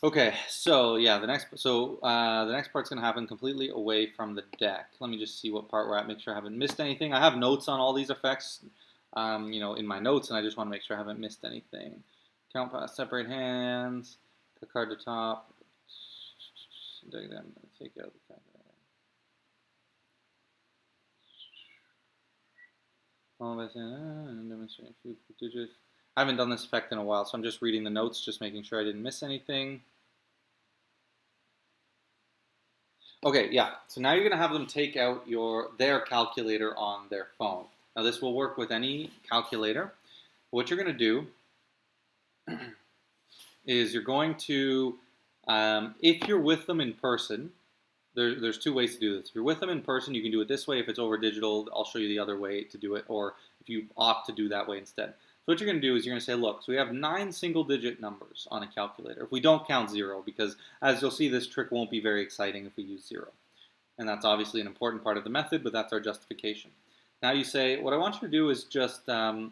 S1: Okay, so yeah, the next part's gonna happen completely away from the deck. Let me just see what part we're at, make sure I haven't missed anything. I have notes on all these effects, in my notes, and I just want to make sure I haven't missed anything. Count pass, separate hands, the card to top. Take out the card. All this and demonstrate a few digits. I haven't done this effect in a while, so I'm just reading the notes, just making sure I didn't miss anything. Okay, yeah, so now you're going to have them take out their calculator on their phone. Now this will work with any calculator. What you're going to do is you're going to, if you're with them in person, there's 2 ways to do this. If you're with them in person, you can do it this way. If it's over digital, I'll show you the other way to do it, or if you opt to do that way instead. So what you're going to do is you're going to say, look, so we have 9 single-digit numbers on a calculator. If we don't count 0, because as you'll see, this trick won't be very exciting if we use 0. And that's obviously an important part of the method, but that's our justification. Now you say, what I want you to do is just, so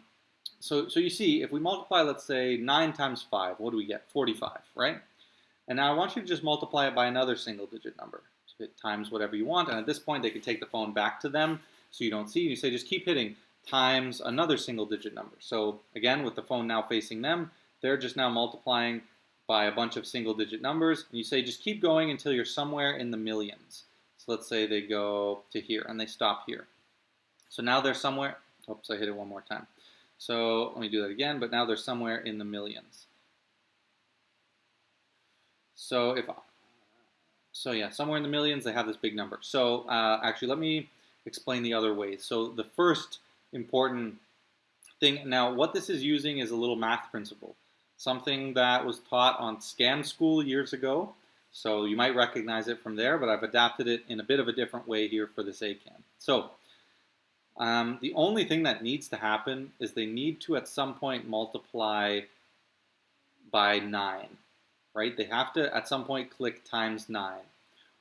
S1: you see, if we multiply, let's say, 9 times 5, what do we get? 45, right? And now I want you to just multiply it by another single-digit number. So hit times whatever you want, and at this point, they can take the phone back to them so you don't see. You say, just keep hitting times another single digit number. So again, with the phone now facing them, they're just now multiplying by a bunch of single digit numbers. And you say just keep going until you're somewhere in the millions. So let's say they go to here and they stop here. So now they're somewhere, oops, I hit it one more time. So let me do that again, but now they're somewhere in the millions. So yeah, somewhere in the millions, they have this big number. So actually, let me explain the other ways. So the first important thing, now what this is using is a little math principle, something that was taught on Scam School years ago. So you might recognize it from there, but I've adapted it in a bit of a different way here for this ACAN. So the only thing that needs to happen is they need to at some point multiply by 9, right? They have to at some point click times 9,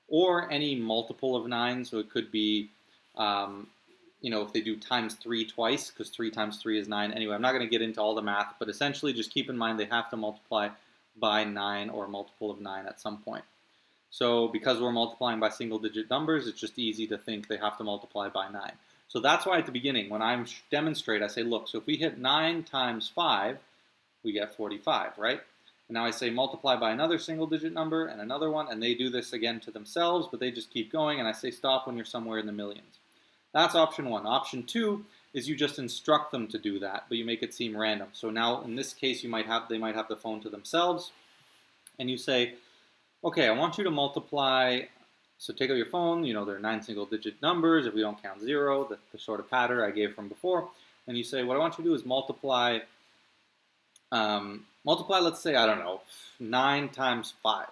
S1: or any multiple of 9. So it could be, if they do times 3 twice, because 3 times 3 is 9. Anyway, I'm not going to get into all the math, but essentially just keep in mind they have to multiply by 9 or a multiple of 9 at some point. So because we're multiplying by single digit numbers, it's just easy to think they have to multiply by 9. So that's why at the beginning, when I demonstrate, I say, look, so if we hit 9 times 5, we get 45, right? And now I say multiply by another single digit number and another one, and they do this again to themselves, but they just keep going, and I say stop when you're somewhere in the millions. That's option 1. Option 2 is you just instruct them to do that, but you make it seem random. So now in this case, they might have the phone to themselves, and you say, okay, I want you to multiply. So take out your phone, there are 9 single digit numbers if we don't count 0, the sort of pattern I gave from before. And you say, what I want you to do is multiply, let's say, I don't know, 9 times 5.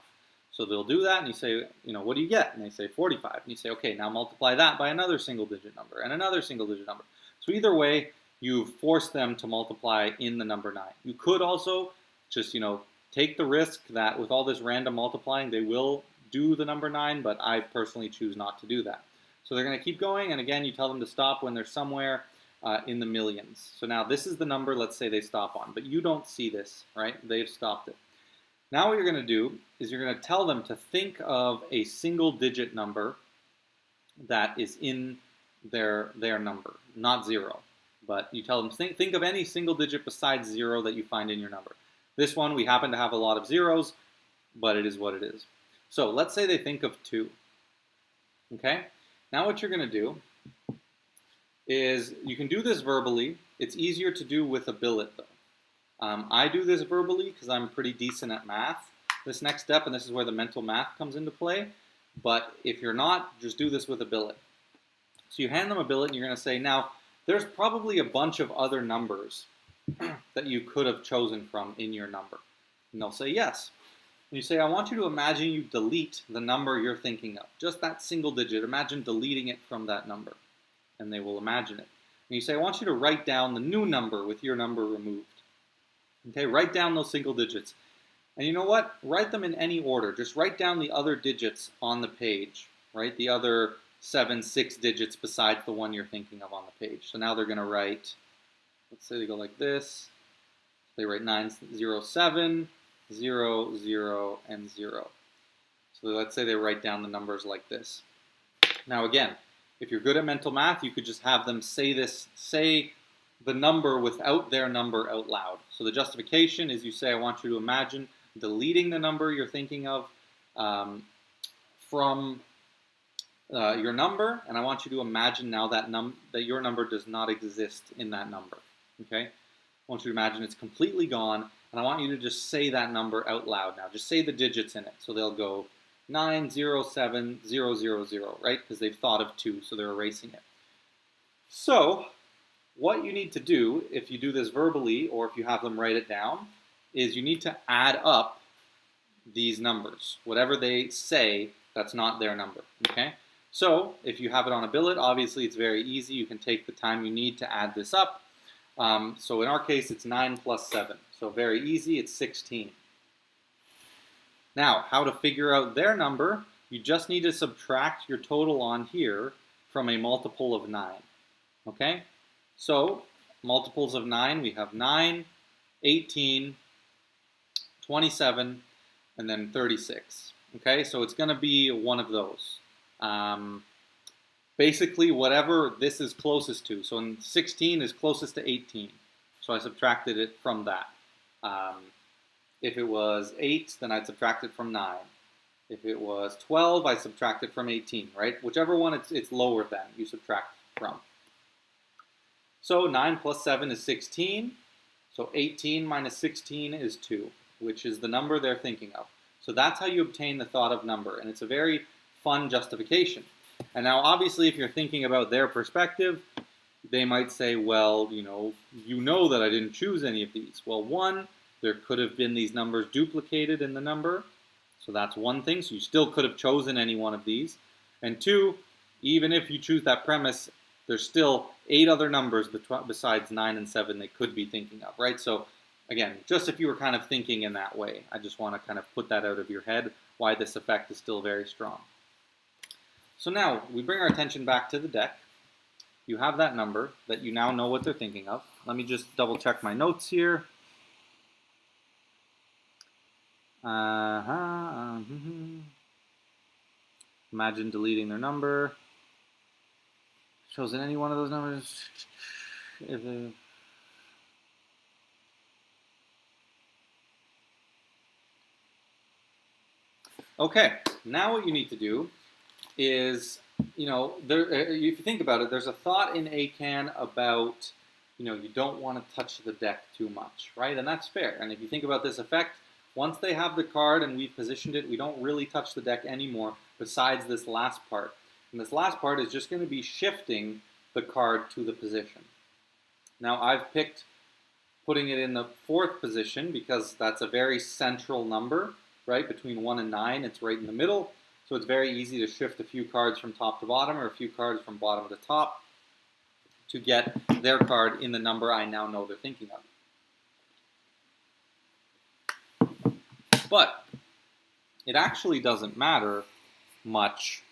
S1: So they'll do that, and you say, what do you get? And they say 45. And you say, okay, now multiply that by another single digit number and another single digit number. So either way, you've forced them to multiply in the number 9. You could also just, take the risk that with all this random multiplying, they will do the number 9, but I personally choose not to do that. So they're going to keep going, and again, you tell them to stop when they're somewhere in the millions. So now this is the number, let's say they stop on, but you don't see this, right? They've stopped it. Now what you're going to do is you're going to tell them to think of a single digit number that is in their number, not 0. But you tell them, think of any single digit besides 0 that you find in your number. This one, we happen to have a lot of zeros, but it is what it is. So let's say they think of 2. Okay? Now what you're going to do is you can do this verbally. It's easier to do with a billet, though. I do this verbally because I'm pretty decent at math. This next step, and this is where the mental math comes into play. But if you're not, just do this with a billet. So you hand them a billet, and you're going to say, now, there's probably a bunch of other numbers that you could have chosen from in your number. And they'll say yes. And you say, I want you to imagine you delete the number you're thinking of. Just that single digit. Imagine deleting it from that number. And they will imagine it. And you say, I want you to write down the new number with your number removed. Okay, write down those single digits. And you know what? Write them in any order. Just write down the other digits on the page. Right? The other 6 digits besides the one you're thinking of on the page. So now they're going to write, let's say they go like this. They write 907. 0, 0, and 0. So let's say they write down the numbers like this. Now again, if you're good at mental math, you could just have them say the number without their number out loud. So the justification is you say, I want you to imagine deleting the number you're thinking of from your number, and I want you to imagine now that your number does not exist in that number. Okay? I want you to imagine it's completely gone. And I want you to just say that number out loud now. Just say the digits in it. So they'll go 907000, right? Because they've thought of 2, so they're erasing it. So what you need to do, if you do this verbally or if you have them write it down, is you need to add up these numbers. Whatever they say, that's not their number, okay? So if you have it on a billet, obviously it's very easy. You can take the time you need to add this up. So in our case, it's 9 plus 7. So very easy, it's 16. Now, how to figure out their number, you just need to subtract your total on here from a multiple of 9. Okay? So, multiples of 9, we have 9, 18, 27, and then 36. Okay? So it's going to be one of those. basically whatever this is closest to. So in 16 is closest to 18. So I subtracted it from that. If it was 8, then I'd subtract it from 9. If it was 12, I subtract it from 18, right? Whichever one it's lower than, you subtract from. So 9 plus 7 is 16. So 18 minus 16 is 2, which is the number they're thinking of. So that's how you obtain the thought of number, and it's a very fun justification. And now, obviously, if you're thinking about their perspective, they might say, well, you know that I didn't choose any of these. Well, one, there could have been these numbers duplicated in the number. So that's one thing. So you still could have chosen any one of these. And two, even if you choose that premise, there's still 8 other numbers besides 9 and 7 they could be thinking of, right? So again, just if you were kind of thinking in that way, I just want to kind of put that out of your head, why this effect is still very strong. So now we bring our attention back to the deck. You have that number that you now know what they're thinking of. Let me just double check my notes here. Imagine deleting their number. Chosen any one of those numbers. Okay, now what you need to do is, if you think about it, there's a thought in ACAAN about, you don't want to touch the deck too much, right? And that's fair. And if you think about this effect, once they have the card and we've positioned it, we don't really touch the deck anymore besides this last part. And this last part is just going to be shifting the card to the position. Now I've picked putting it in the 4th position because that's a very central number, right? Between 1 and 9, it's right in the middle. So it's very easy to shift a few cards from top to bottom or a few cards from bottom to top to get their card in the number I now know they're thinking of. But it actually doesn't matter much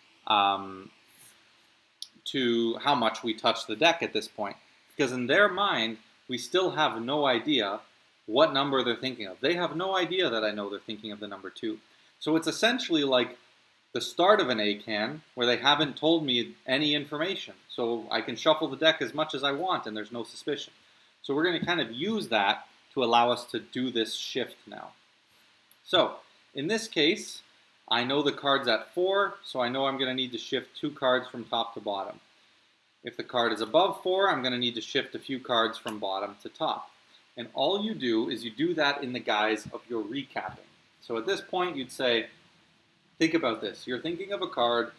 S1: to how much we touch the deck at this point. Because in their mind, we still have no idea what number they're thinking of. They have no idea that I know they're thinking of the number 2. So it's essentially like the start of an ACAAN where they haven't told me any information. So I can shuffle the deck as much as I want and there's no suspicion. So we're going to kind of use that to allow us to do this shift now. So in this case, I know the card's at 4, so I know I'm going to need to shift 2 cards from top to bottom. If the card is above 4, I'm going to need to shift a few cards from bottom to top. And all you do is you do that in the guise of your recapping. So at this point, you'd say, think about this. You're thinking of a card.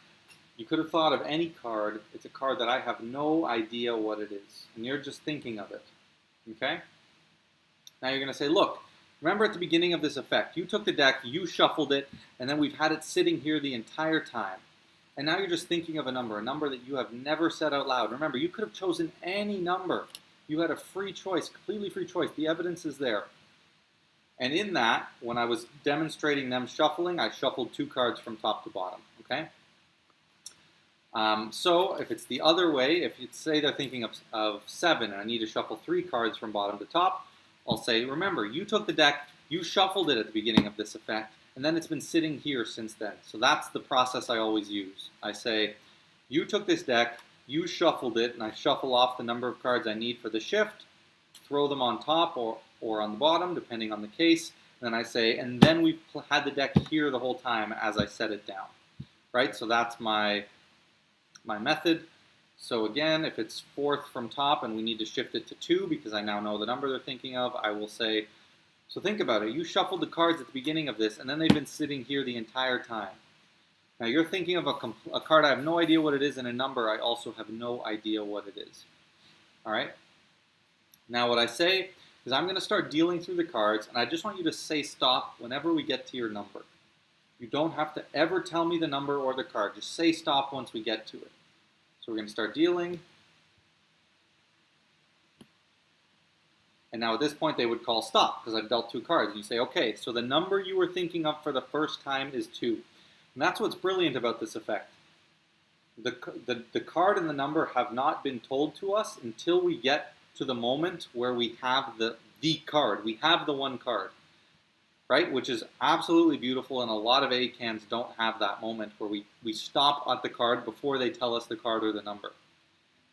S1: You could have thought of any card. It's a card that I have no idea what it is. And you're just thinking of it. Okay? Now you're going to say, look, remember at the beginning of this effect, you took the deck, you shuffled it, and then we've had it sitting here the entire time. And now you're just thinking of a number that you have never said out loud. Remember, you could have chosen any number. You had a free choice, completely free choice. The evidence is there. And in that, when I was demonstrating them shuffling, I shuffled 2 cards from top to bottom, okay? So if it's the other way, if you say they're thinking of 7 and I need to shuffle 3 cards from bottom to top, I'll say, remember, you took the deck, you shuffled it at the beginning of this effect, and then it's been sitting here since then. So that's the process I always use. I say, you took this deck, you shuffled it, and I shuffle off the number of cards I need for the shift, throw them on top or on the bottom, depending on the case. And then I say, and then we've had the deck here the whole time as I set it down. Right? So that's my method. So again, if it's 4th from top and we need to shift it to 2 because I now know the number they're thinking of, I will say, so think about it. You shuffled the cards at the beginning of this, and then they've been sitting here the entire time. Now you're thinking of a card I have no idea what it is, and a number I also have no idea what it is. All right? Now what I say is I'm going to start dealing through the cards, and I just want you to say stop whenever we get to your number. You don't have to ever tell me the number or the card. Just say stop once we get to it. So we're going to start dealing. And now at this point they would call stop because I've dealt 2 cards. And you say, okay, so the number you were thinking of for the first time is 2. And that's what's brilliant about this effect. The card and the number have not been told to us until we get to the moment where we have the card. We have the one card. right? Which is absolutely beautiful, and a lot of ACANs don't have that moment where we stop at the card before they tell us the card or the number.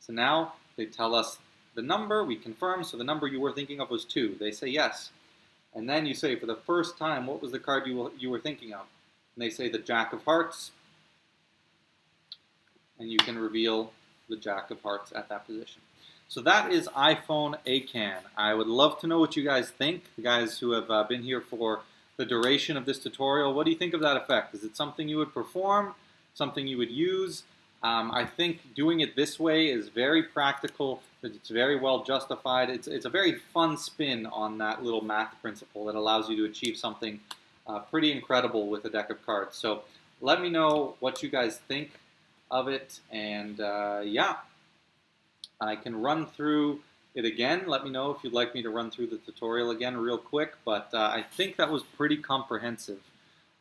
S1: So now they tell us the number, we confirm, so the number you were thinking of was 2. They say yes. And then you say, for the first time, what was the card you were thinking of? And they say the Jack of Hearts, and you can reveal the Jack of Hearts at that position. So that is iPhone ACAN. I would love to know what you guys think, the guys who have been here for the duration of this tutorial. What do you think of that effect? Is it something you would perform, something you would use? I think doing it this way is very practical. It's very well justified. It's a very fun spin on that little math principle that allows you to achieve something pretty incredible with a deck of cards. So let me know what you guys think of it, and yeah, I can run through it again. Let me know if you'd like me to run through the tutorial again real quick, but I think that was pretty comprehensive.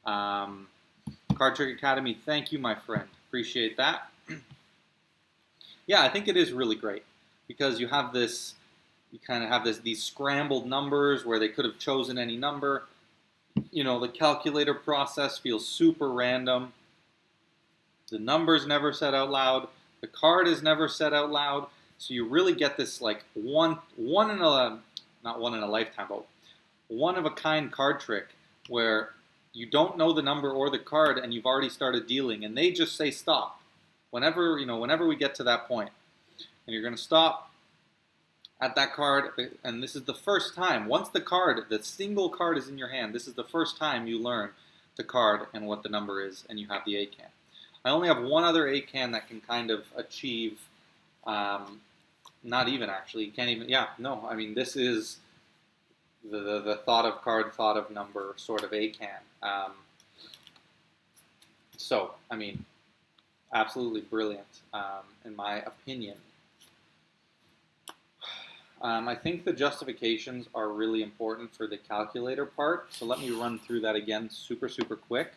S1: Card Trick Academy, thank you, my friend. Appreciate that. Yeah, I think it is really great because you have this, you kind of have these scrambled numbers where they could have chosen any number. You know, the calculator process feels super random. The number's never said out loud. The card is never said out loud. So you really get this like not one in a lifetime, but one of a kind card trick where you don't know the number or the card and you've already started dealing, and they just say stop. Whenever we get to that point, and you're going to stop at that card, and this is the first time. Once the single card is in your hand, this is the first time you learn the card and what the number is, and you have the ACAN. I only have one other ACAN that can kind of achieve, not even actually, can't even, yeah, no, I mean, this is the thought of card, thought of number sort of ACAN. So, I mean, absolutely brilliant, in my opinion. I think the justifications are really important for the calculator part, so let me run through that again super, super quick.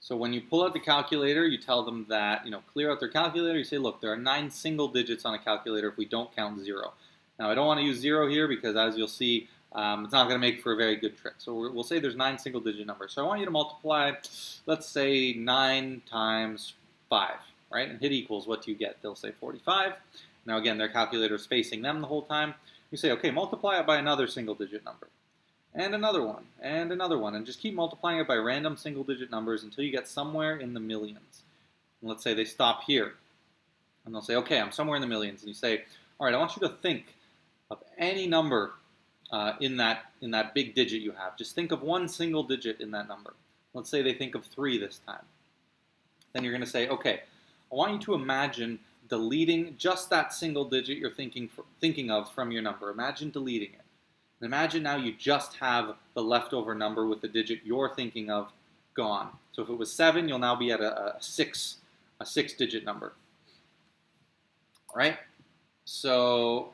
S1: So when you pull out the calculator, you tell them that, clear out their calculator. You say, look, there are 9 single digits on a calculator if we don't count 0. Now, I don't want to use 0 here because, as you'll see, it's not going to make for a very good trick. So we'll say there's 9 single digit numbers. So I want you to multiply, let's say 9 times 5, right? And hit equals. What do you get? They'll say 45. Now, again, their calculator is facing them the whole time. You say, okay, multiply it by another single digit number. And another one, and just keep multiplying it by random single-digit numbers until you get somewhere in the millions. And let's say they stop here, and they'll say, okay, I'm somewhere in the millions. And you say, all right, I want you to think of any number in that big digit you have. Just think of one single digit in that number. Let's say they think of 3 this time. Then you're going to say, okay, I want you to imagine deleting just that single digit you're thinking of from your number. Imagine deleting it. And imagine now you just have the leftover number with the digit you're thinking of gone. So if it was 7, you'll now be at a 6-digit number. All right? So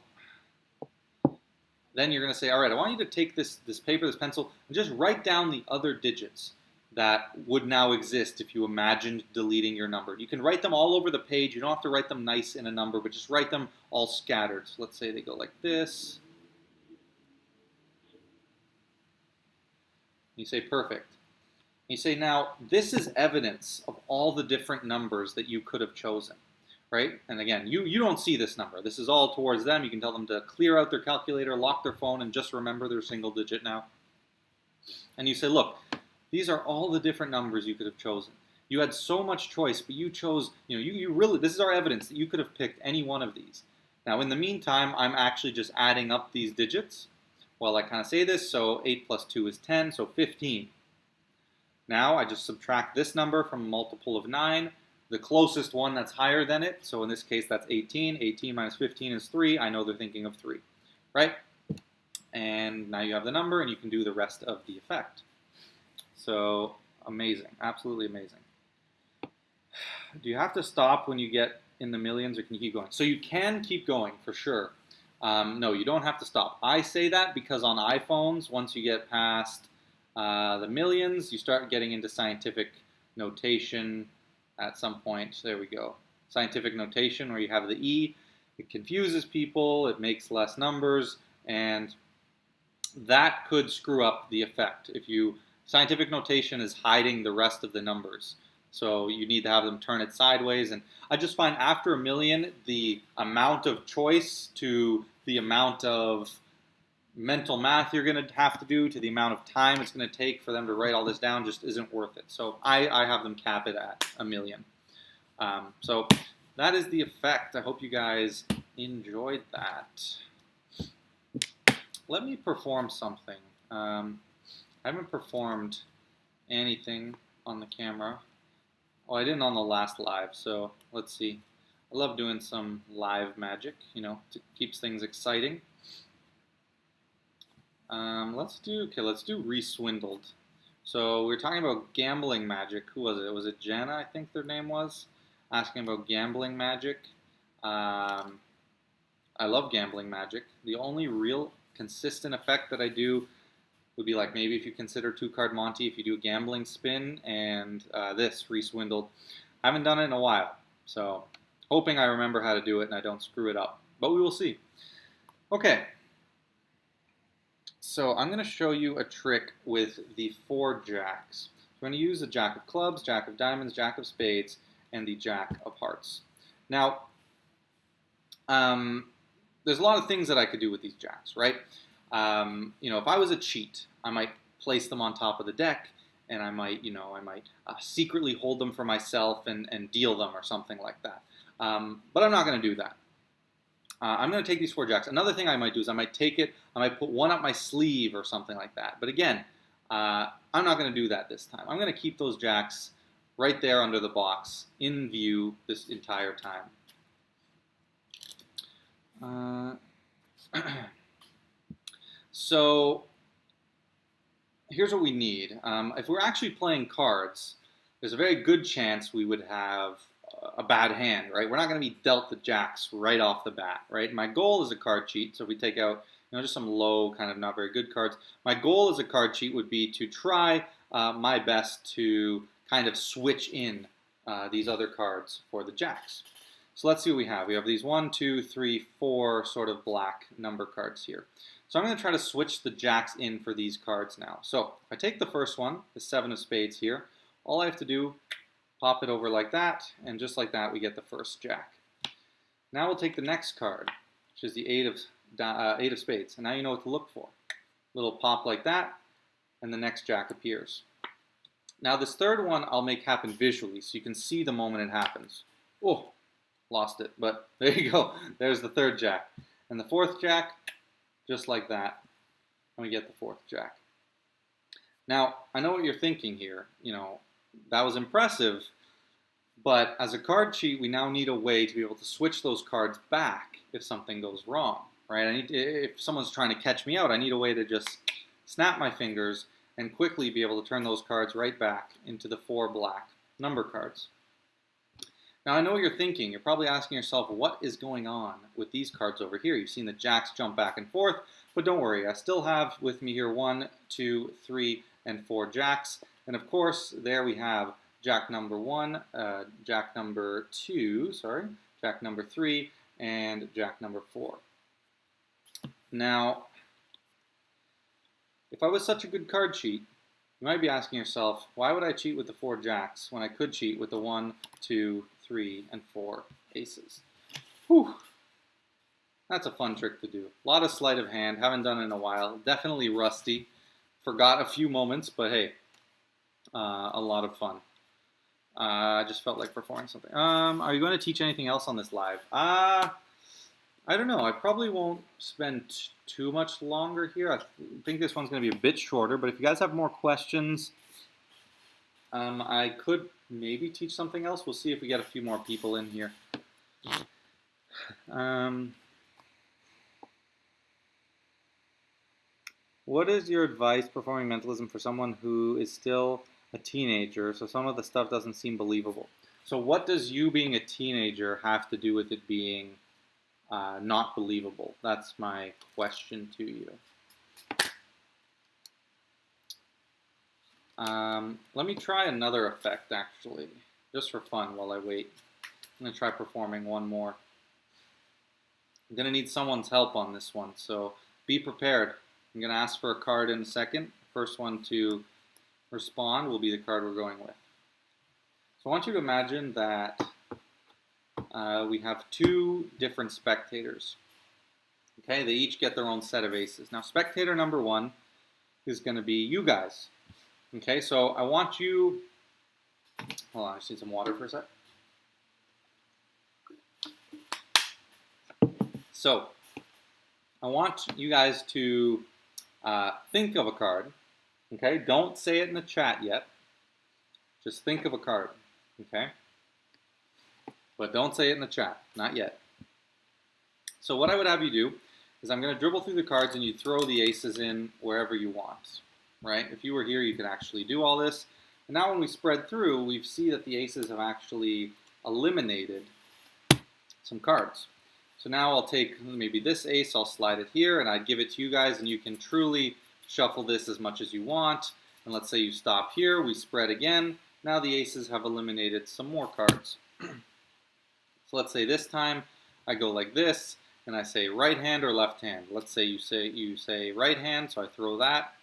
S1: then you're going to say, all right, I want you to take this paper, this pencil, and just write down the other digits that would now exist if you imagined deleting your number. You can write them all over the page. You don't have to write them nice in a number, but just write them all scattered. So let's say they go like this. You say, perfect. You say, now, this is evidence of all the different numbers that you could have chosen, right? And again, you don't see this number. This is all towards them. You can tell them to clear out their calculator, lock their phone, and just remember their single digit now. And you say, look, these are all the different numbers you could have chosen. You had so much choice, but you chose, you really, this is our evidence that you could have picked any one of these. Now, in the meantime, I'm actually just adding up these digits. Well, I kind of say this, so 8 plus 2 is 10, so 15. Now I just subtract this number from a multiple of 9, the closest one that's higher than it, so in this case that's 18. 18 minus 15 is 3. I know they're thinking of 3, right? And now you have the number, and you can do the rest of the effect. So amazing, absolutely amazing. Do you have to stop when you get in the millions, or can you keep going? So you can keep going, for sure. No, you don't have to stop. I say that because on iPhones, once you get past the millions, you start getting into scientific notation at some point. There we go. Scientific notation where you have the E. It confuses people. It makes less numbers. and that could screw up the effect. Scientific notation is hiding the rest of the numbers, so you need to have them turn it sideways. And I just find after 1,000,000, the amount of choice to the amount of mental math you're going to have to do to the amount of time it's going to take for them to write all this down just isn't worth it. So I have them cap it at 1,000,000. So that is the effect. I hope you guys enjoyed that. Let me perform something. I haven't performed anything on the camera. Oh, I didn't on the last live, so let's see. I love doing some live magic, it keeps things exciting. Let's do Reswindled. So we were talking about gambling magic. Who was it? Was it Jenna, I think their name was? Asking about gambling magic. I love gambling magic. The only real consistent effect that I do would be like maybe if you consider 2-card Monty, if you do a gambling spin, and this, Reswindled. I haven't done it in a while, so hoping I remember how to do it and I don't screw it up. But we will see. Okay. So I'm going to show you a trick with the 4 jacks. So I'm going to use the Jack of Clubs, Jack of Diamonds, Jack of Spades, and the Jack of Hearts. Now, there's a lot of things that I could do with these jacks, right? If I was a cheat, I might place them on top of the deck, and I might secretly hold them for myself and deal them or something like that. But I'm not going to do that. I'm going to take these 4 jacks. Another thing I might do is I might put one up my sleeve or something like that. But again, I'm not going to do that this time. I'm going to keep those jacks right there under the box in view this entire time. So here's what we need. If we're actually playing cards, there's a very good chance we would have a bad hand, right? We're not going to be dealt the jacks right off the bat, right? My goal is a card cheat. So if we take out, just some low, kind of not very good cards, my goal as a card cheat would be to try my best to kind of switch in these other cards for the jacks. So let's see what we have. We have these 1, 2, 3, 4 sort of black number cards here. So I'm going to try to switch the jacks in for these cards now. So if I take the first one, the 7 of spades here, all I have to do, pop it over like that, and just like that we get the first jack. Now we'll take the next card, which is the 8 of spades, and now you know what to look for. Little pop like that, and the next jack appears. Now this third one I'll make happen visually, so you can see the moment it happens. Oh, lost it, but there you go. There's the third jack. And the fourth jack, just like that, and we get the fourth jack. Now, I know what you're thinking here. That was impressive, but as a card cheat, we now need a way to be able to switch those cards back if something goes wrong, right? If someone's trying to catch me out, I need a way to just snap my fingers and quickly be able to turn those cards right back into the 4 black number cards. Now, I know what you're thinking. You're probably asking yourself, what is going on with these cards over here? You've seen the jacks jump back and forth, but don't worry. I still have with me here 1, 2, 3, and 4 jacks. And of course, there we have jack number 1, jack number 2, jack number 3, and jack number 4. Now, if I was such a good card cheat, you might be asking yourself, why would I cheat with the 4 jacks when I could cheat with the 1, 2, 3, and 4 aces? Whew. That's a fun trick to do. A lot of sleight of hand, haven't done it in a while. Definitely rusty. Forgot a few moments, but hey, a lot of fun. I just felt like performing something. Are you going to teach anything else on this live? I don't know. I probably won't spend too much longer here. I think this one's going to be a bit shorter, but if you guys have more questions, I could maybe teach something else. We'll see if we get a few more people in here. What is your advice performing mentalism for someone who is still a teenager, so some of the stuff doesn't seem believable? So what does you being a teenager have to do with it being not believable? That's my question to you. Let me try another effect, actually, just for fun while I wait. I'm going to try performing one more. I'm going to need someone's help on this one, so be prepared. I'm going to ask for a card in a second. First one to respond will be the card we're going with. So I want you to imagine that we have two different spectators. Okay, they each get their own set of aces. Now, spectator number one is going to be you guys. Okay, so I want you, hold on, I just need some water for a sec. So, I want you guys to think of a card. Okay, don't say it in the chat yet. Just think of a card. Okay, but don't say it in the chat, not yet. So what I would have you do is I'm going to dribble through the cards and you throw the aces in wherever you want, right? If you were here, you could actually do all this. And now when we spread through, we see that the aces have actually eliminated some cards. So now I'll take maybe this ace, I'll slide it here, and I'd give it to you guys, and you can truly shuffle this as much as you want. And let's say you stop here, we spread again. Now the aces have eliminated some more cards. So let's say this time I go like this, and I say right hand or left hand. Let's say you say right hand, so I throw that,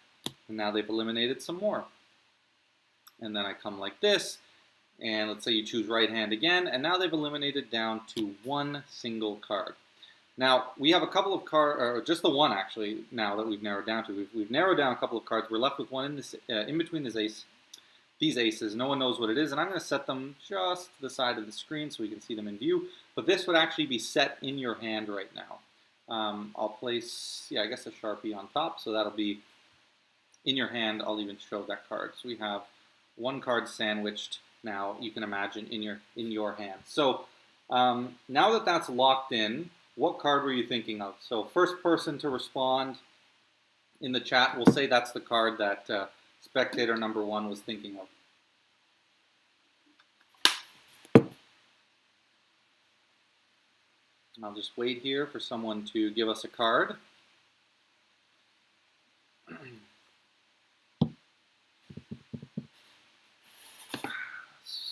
S1: and now they've eliminated some more. And then I come like this, and let's say you choose right hand again, and now they've eliminated down to one single card. Now, we have a couple of cards, or just the one actually, now that we've narrowed down to. We've narrowed down a couple of cards. We're left with one in, this, in between these aces. No one knows what it is, and I'm going to set them just to the side of the screen so we can see them in view. But this would actually be set in your hand right now. I'll place, I guess a Sharpie on top, so that'll be in your hand. I'll even show that card. So we have one card sandwiched now, you can imagine, in your hand. So now that that's locked in, what card were you thinking of? So first person to respond in the chat will say that's the card that spectator number one was thinking of. I'll just wait here for someone to give us a card.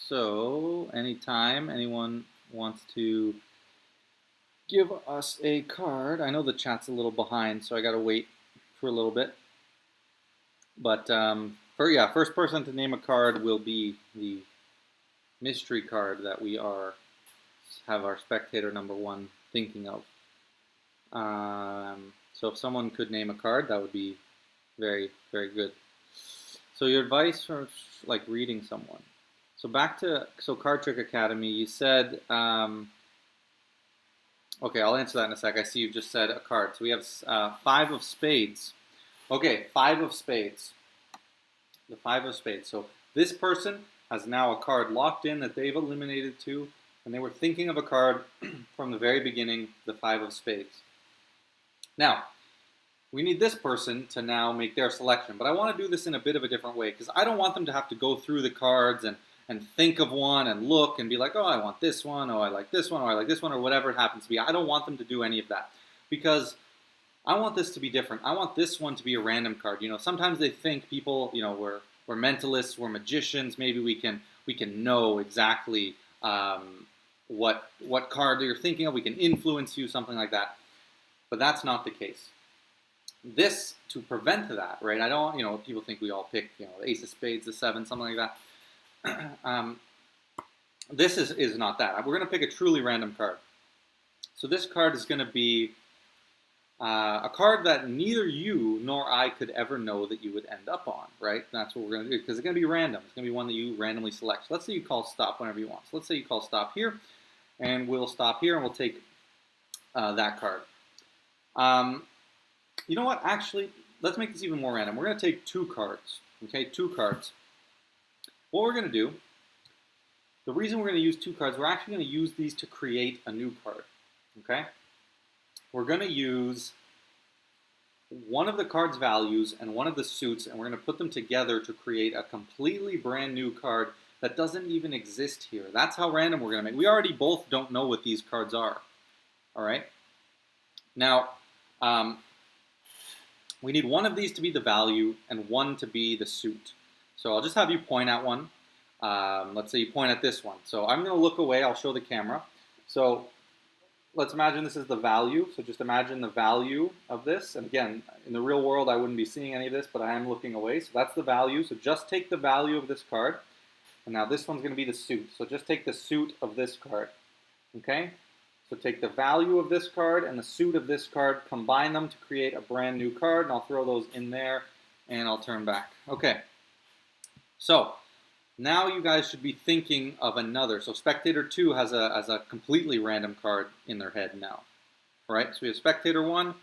S1: So, anytime anyone wants to give us a card, I know the chat's a little behind, so I gotta wait for a little bit. But first person to name a card will be the mystery card that we have our spectator number one thinking of. So if someone could name a card, that would be very, very good. So your advice for like reading someone. So back to Card Trick Academy, you said, okay, I'll answer that in a sec. I see you just said a card. So we have 5 of spades. Okay, 5 of spades. The 5 of spades. So this person has now a card locked in that they've eliminated two, and they were thinking of a card from the very beginning, the 5 of spades. Now, we need this person to now make their selection, but I want to do this in a bit of a different way, because I don't want them to have to go through the cards and think of one and look and be like, oh, I want this one, oh, I like this one, or I like this one, or whatever it happens to be. I don't want them to do any of that, because I want this to be different. I want this one to be a random card. You know, sometimes they think people, you know, we're mentalists, we're magicians. Maybe we can know exactly what card you're thinking of. We can influence you, something like that. But that's not the case. This, to prevent that, right? I don't, you know, people think we all pick, you know, the ace of spades, the 7, something like that. This is not that. We're going to pick a truly random card. So this card is going to be a card that neither you nor I could ever know that you would end up on, right? That's what we're going to do, because it's going to be random. It's going to be one that you randomly select. So let's say you call stop whenever you want. So let's say you call stop here, and we'll stop here, and we'll take that card. You know what? Actually, let's make this even more random. We're going to take 2 cards, okay? 2 cards. What we're going to do, the reason we're going to use 2 cards, we're actually going to use these to create a new card, okay? We're going to use one of the card's values and one of the suits, and we're going to put them together to create a completely brand new card that doesn't even exist here. That's how random we're going to make. We already both don't know what these cards are, all right? Now, we need one of these to be the value and one to be the suit. So I'll just have you point at one. Let's say you point at this one. So I'm going to look away. I'll show the camera. So let's imagine this is the value. So just imagine the value of this. And again, in the real world, I wouldn't be seeing any of this, but I am looking away. So that's the value. So just take the value of this card. And now this one's going to be the suit. So just take the suit of this card. Okay? So take the value of this card and the suit of this card, combine them to create a brand new card, and I'll throw those in there, and I'll turn back. Okay. So now you guys should be thinking of another. So Spectator 2 has a completely random card in their head now. All right? So we have Spectator 1,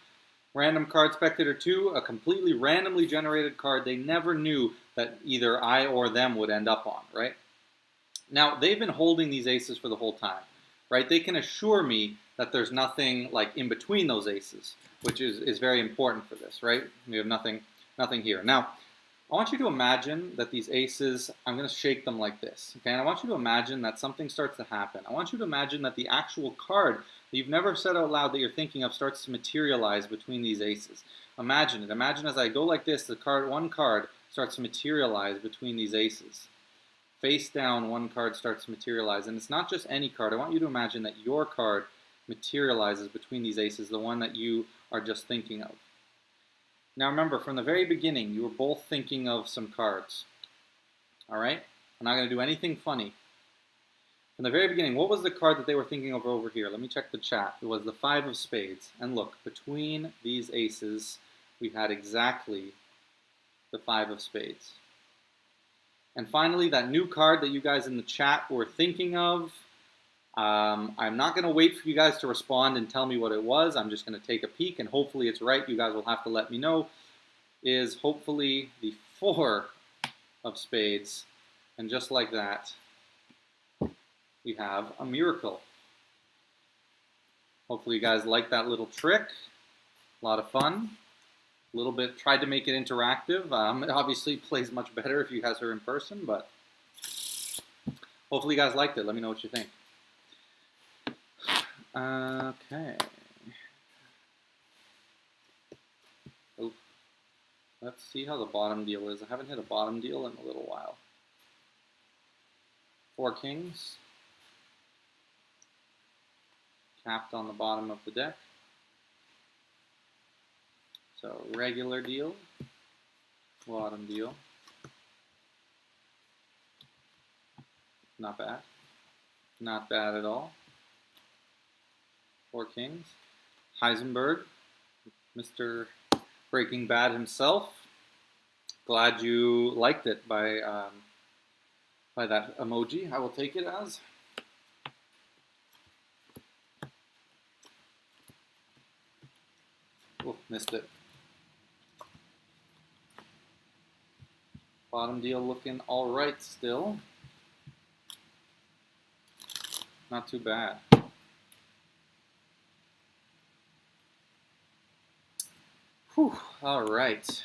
S1: random card. Spectator 2, a completely randomly generated card they never knew that either I or them would end up on, right? Now, they've been holding these aces for the whole time, right? They can assure me that there's nothing like in between those aces, which is very important for this, right? We have nothing here. Now, I want you to imagine that these aces, I'm going to shake them like this, okay? And I want you to imagine that something starts to happen. I want you to imagine that the actual card that you've never said out loud that you're thinking of starts to materialize between these aces. Imagine it. Imagine as I go like this, one card starts to materialize between these aces. Face down, one card starts to materialize. And it's not just any card. I want you to imagine that your card materializes between these aces, the one that you are just thinking of. Now remember, from the very beginning, you were both thinking of some cards. All right? I'm not going to do anything funny. From the very beginning, what was the card that they were thinking of over here? Let me check the chat. It was the 5 of spades. And look, between these aces, we had exactly the 5 of spades. And finally, that new card that you guys in the chat were thinking of, I'm not going to wait for you guys to respond and tell me what it was. I'm just going to take a peek, and hopefully it's right. You guys will have to let me know. Is hopefully the 4 of spades. And just like that, we have a miracle. Hopefully you guys like that little trick. A lot of fun. A little bit, tried to make it interactive. It obviously plays much better if you guys are in person, but hopefully you guys liked it. Let me know what you think. Okay. Oh, let's see how the bottom deal is. I haven't hit a bottom deal in a little while. 4 kings. Capped on the bottom of the deck. So regular deal, bottom deal. Not bad. Not bad at all. 4 kings. Heisenberg, Mr. Breaking Bad himself. Glad you liked it by that emoji. I will take it as. Oh, missed it. Bottom deal looking all right still. Not too bad. Whew, all right.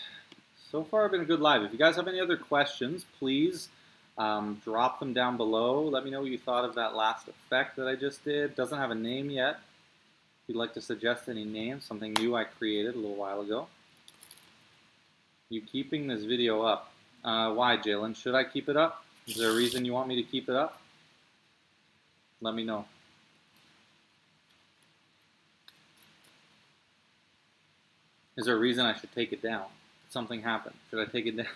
S1: So far, been a good live. If you guys have any other questions, please drop them down below. Let me know what you thought of that last effect that I just did. Doesn't have a name yet. If you'd like to suggest any names, something new I created a little while ago. You keeping this video up? Why, Jalen? Should I keep it up? Is there a reason you want me to keep it up? Let me know. Is there a reason I should take it down? Something happened. Should I take it down?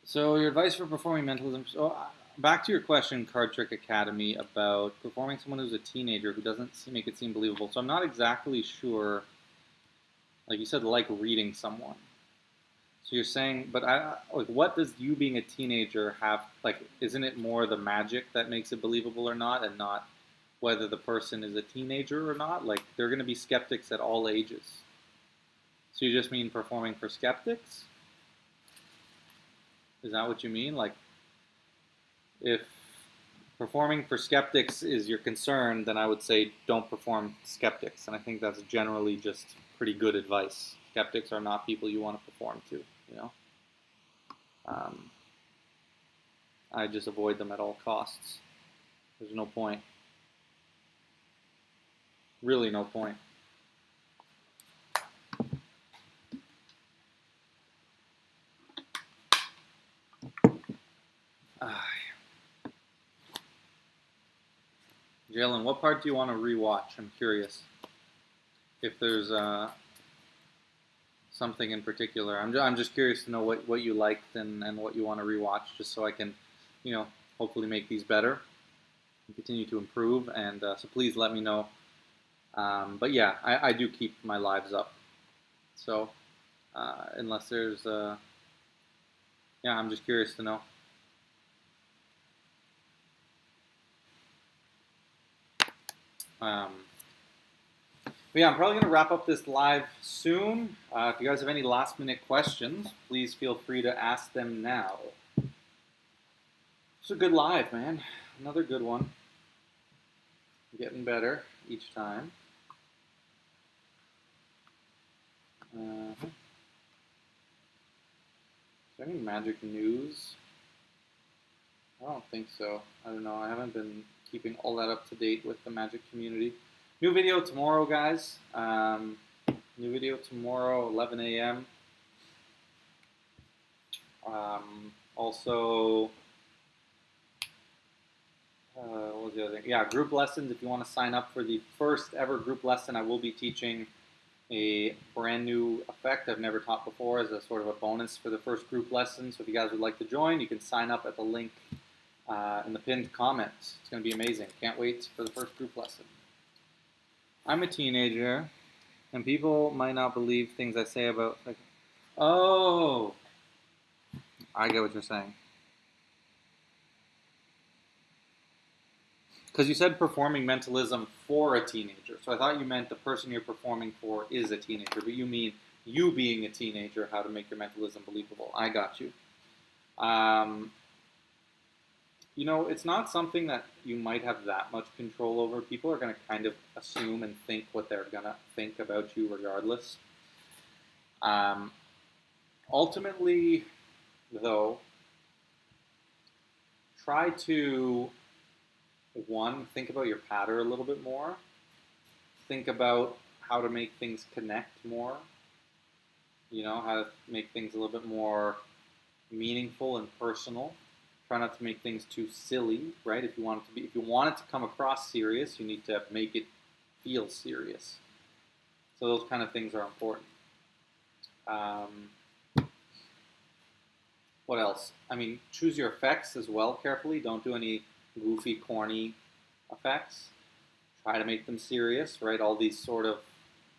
S1: So your advice for performing mentalism. So back to your question, Card Trick Academy, about performing someone who's a teenager who doesn't make it seem believable. So I'm not exactly sure, like you said, like reading someone. So you're saying, but like, what does you being a teenager have, like, isn't it more the magic that makes it believable or not, and not whether the person is a teenager or not? Like, they're going to be skeptics at all ages. So you just mean performing for skeptics? Is that what you mean? Like, if performing for skeptics is your concern, then I would say don't perform skeptics. And I think that's generally just pretty good advice. Skeptics are not people you want to perform to, you know? I just avoid them at all costs. There's no point. Really no point. Jalen, what part do you want to rewatch? I'm curious if there's something in particular. I'm just curious to know what you liked and what you want to rewatch, just so I can, hopefully make these better and continue to improve. And so please let me know. But yeah, I do keep my lives up. So unless there's, yeah, I'm just curious to know. But yeah, I'm probably going to wrap up this live soon. If you guys have any last-minute questions, please feel free to ask them now. It's a good live, man. Another good one. Getting better each time. Is there any magic news? I don't think so. I don't know. I haven't been keeping all that up to date with the magic community. New video tomorrow, guys. New video tomorrow, 11 a.m. Also, what was the other thing? Yeah, group lessons. If you want to sign up for the first ever group lesson, I will be teaching a brand new effect I've never taught before as a sort of a bonus for the first group lesson. So if you guys would like to join, you can sign up at the link in the pinned comments. It's going to be amazing. Can't wait for the first group lesson. I'm a teenager, and people might not believe things I say about, like, oh, I get what you're saying. Because you said performing mentalism for a teenager. So I thought you meant the person you're performing for is a teenager, but you mean you being a teenager, how to make your mentalism believable. I got you. It's not something that you might have that much control over. People are going to kind of assume and think what they're going to think about you regardless. Ultimately, though, try to, one, think about your pattern a little bit more. Think about how to make things connect more. How to make things a little bit more meaningful and personal. Try not to make things too silly, right? If you want it to come across serious, you need to make it feel serious. So those kind of things are important. What else? Choose your effects as well carefully. Don't do any goofy, corny effects. Try to make them serious, right? All these sort of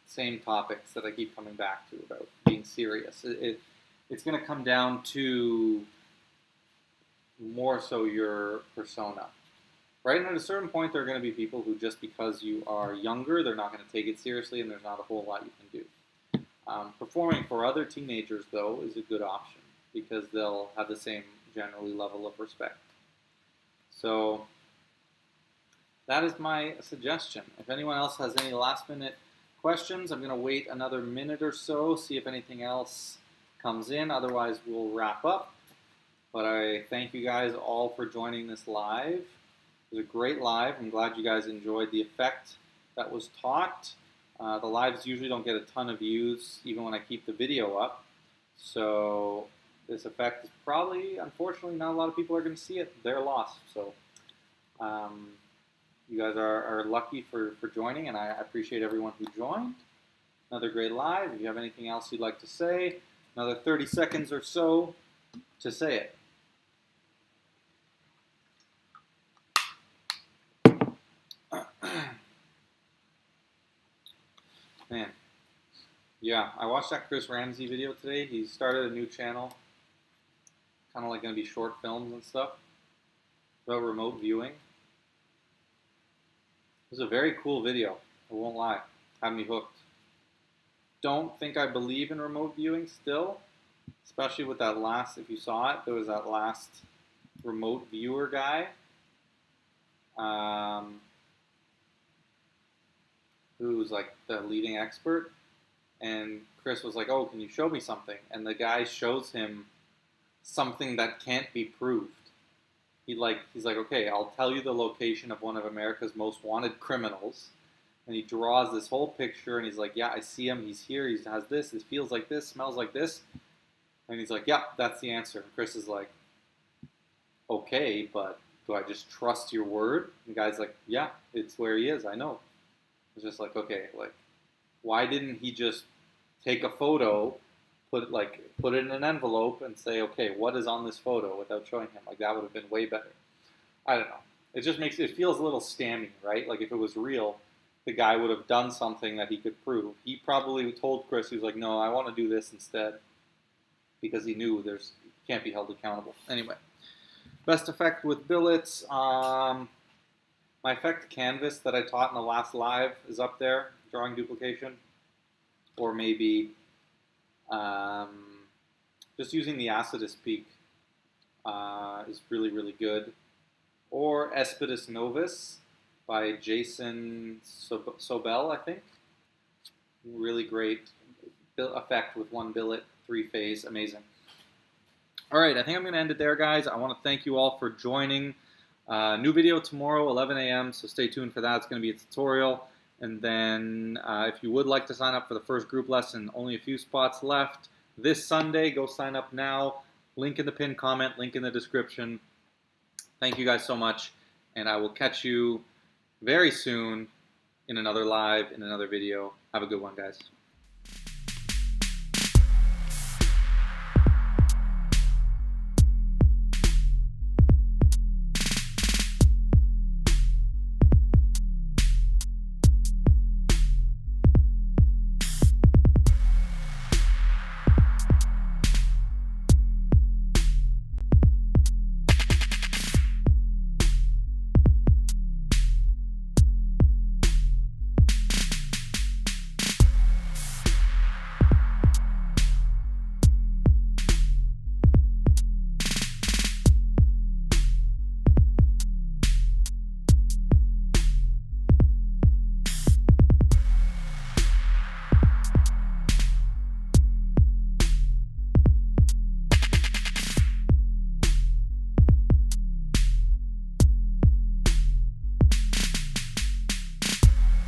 S1: same topics that I keep coming back to about being serious. It's going to come down to more so your persona, right? And at a certain point, there are going to be people who, just because you are younger, they're not going to take it seriously, and there's not a whole lot you can do. Performing for other teenagers, though, is a good option because they'll have the same generally level of respect. So that is my suggestion. If anyone else has any last-minute questions, I'm going to wait another minute or so, see if anything else comes in. Otherwise, we'll wrap up. But I thank you guys all for joining this live. It was a great live. I'm glad you guys enjoyed the effect that was taught. The lives usually don't get a ton of views, even when I keep the video up. So this effect is probably, unfortunately, not a lot of people are going to see it. They're lost. So you guys are lucky for joining, and I appreciate everyone who joined. Another great live. If you have anything else you'd like to say, another 30 seconds or so to say it. Man, yeah, I watched that Chris Ramsey video today. He started a new channel, kind of like going to be short films and stuff about remote viewing. It was a very cool video, I won't lie. Had me hooked. Don't think I believe in remote viewing still, especially with that last, if you saw it, there was that last remote viewer guy. Who was like the leading expert, and Chris was like, oh, can you show me something? And the guy shows him something that can't be proved. He's like, okay, I'll tell you the location of one of America's most wanted criminals. And he draws this whole picture, and he's like, yeah, I see him, he's here, he has this, it feels like this, smells like this. And he's like, yeah, that's the answer. And Chris is like, okay, but do I just trust your word? And the guy's like, yeah, it's where he is. I know. It's just like, okay, like, why didn't he just take a photo, put it in an envelope, and say, okay, what is on this photo without showing him? Like, that would have been way better. I don't know. It just it feels a little scammy, right? Like, if it was real, the guy would have done something that he could prove. He probably told Chris, he was like, no, I want to do this instead, because he knew he can't be held accountable. Anyway, best effect with billets. My effect canvas that I taught in the last live is up there, drawing duplication. Or maybe just using the Acidus peak is really, really good. Or Espidus Novus by Jason Sobel, I think. Really great effect with one billet, 3-phase, amazing. All right, I think I'm going to end it there, guys. I want to thank you all for joining. New video tomorrow, 11 a.m., so stay tuned for that. It's going to be a tutorial. And then if you would like to sign up for the first group lesson, only a few spots left. This Sunday, go sign up now. Link in the pinned comment, link in the description. Thank you guys so much, and I will catch you very soon in another live, in another video. Have a good one, guys.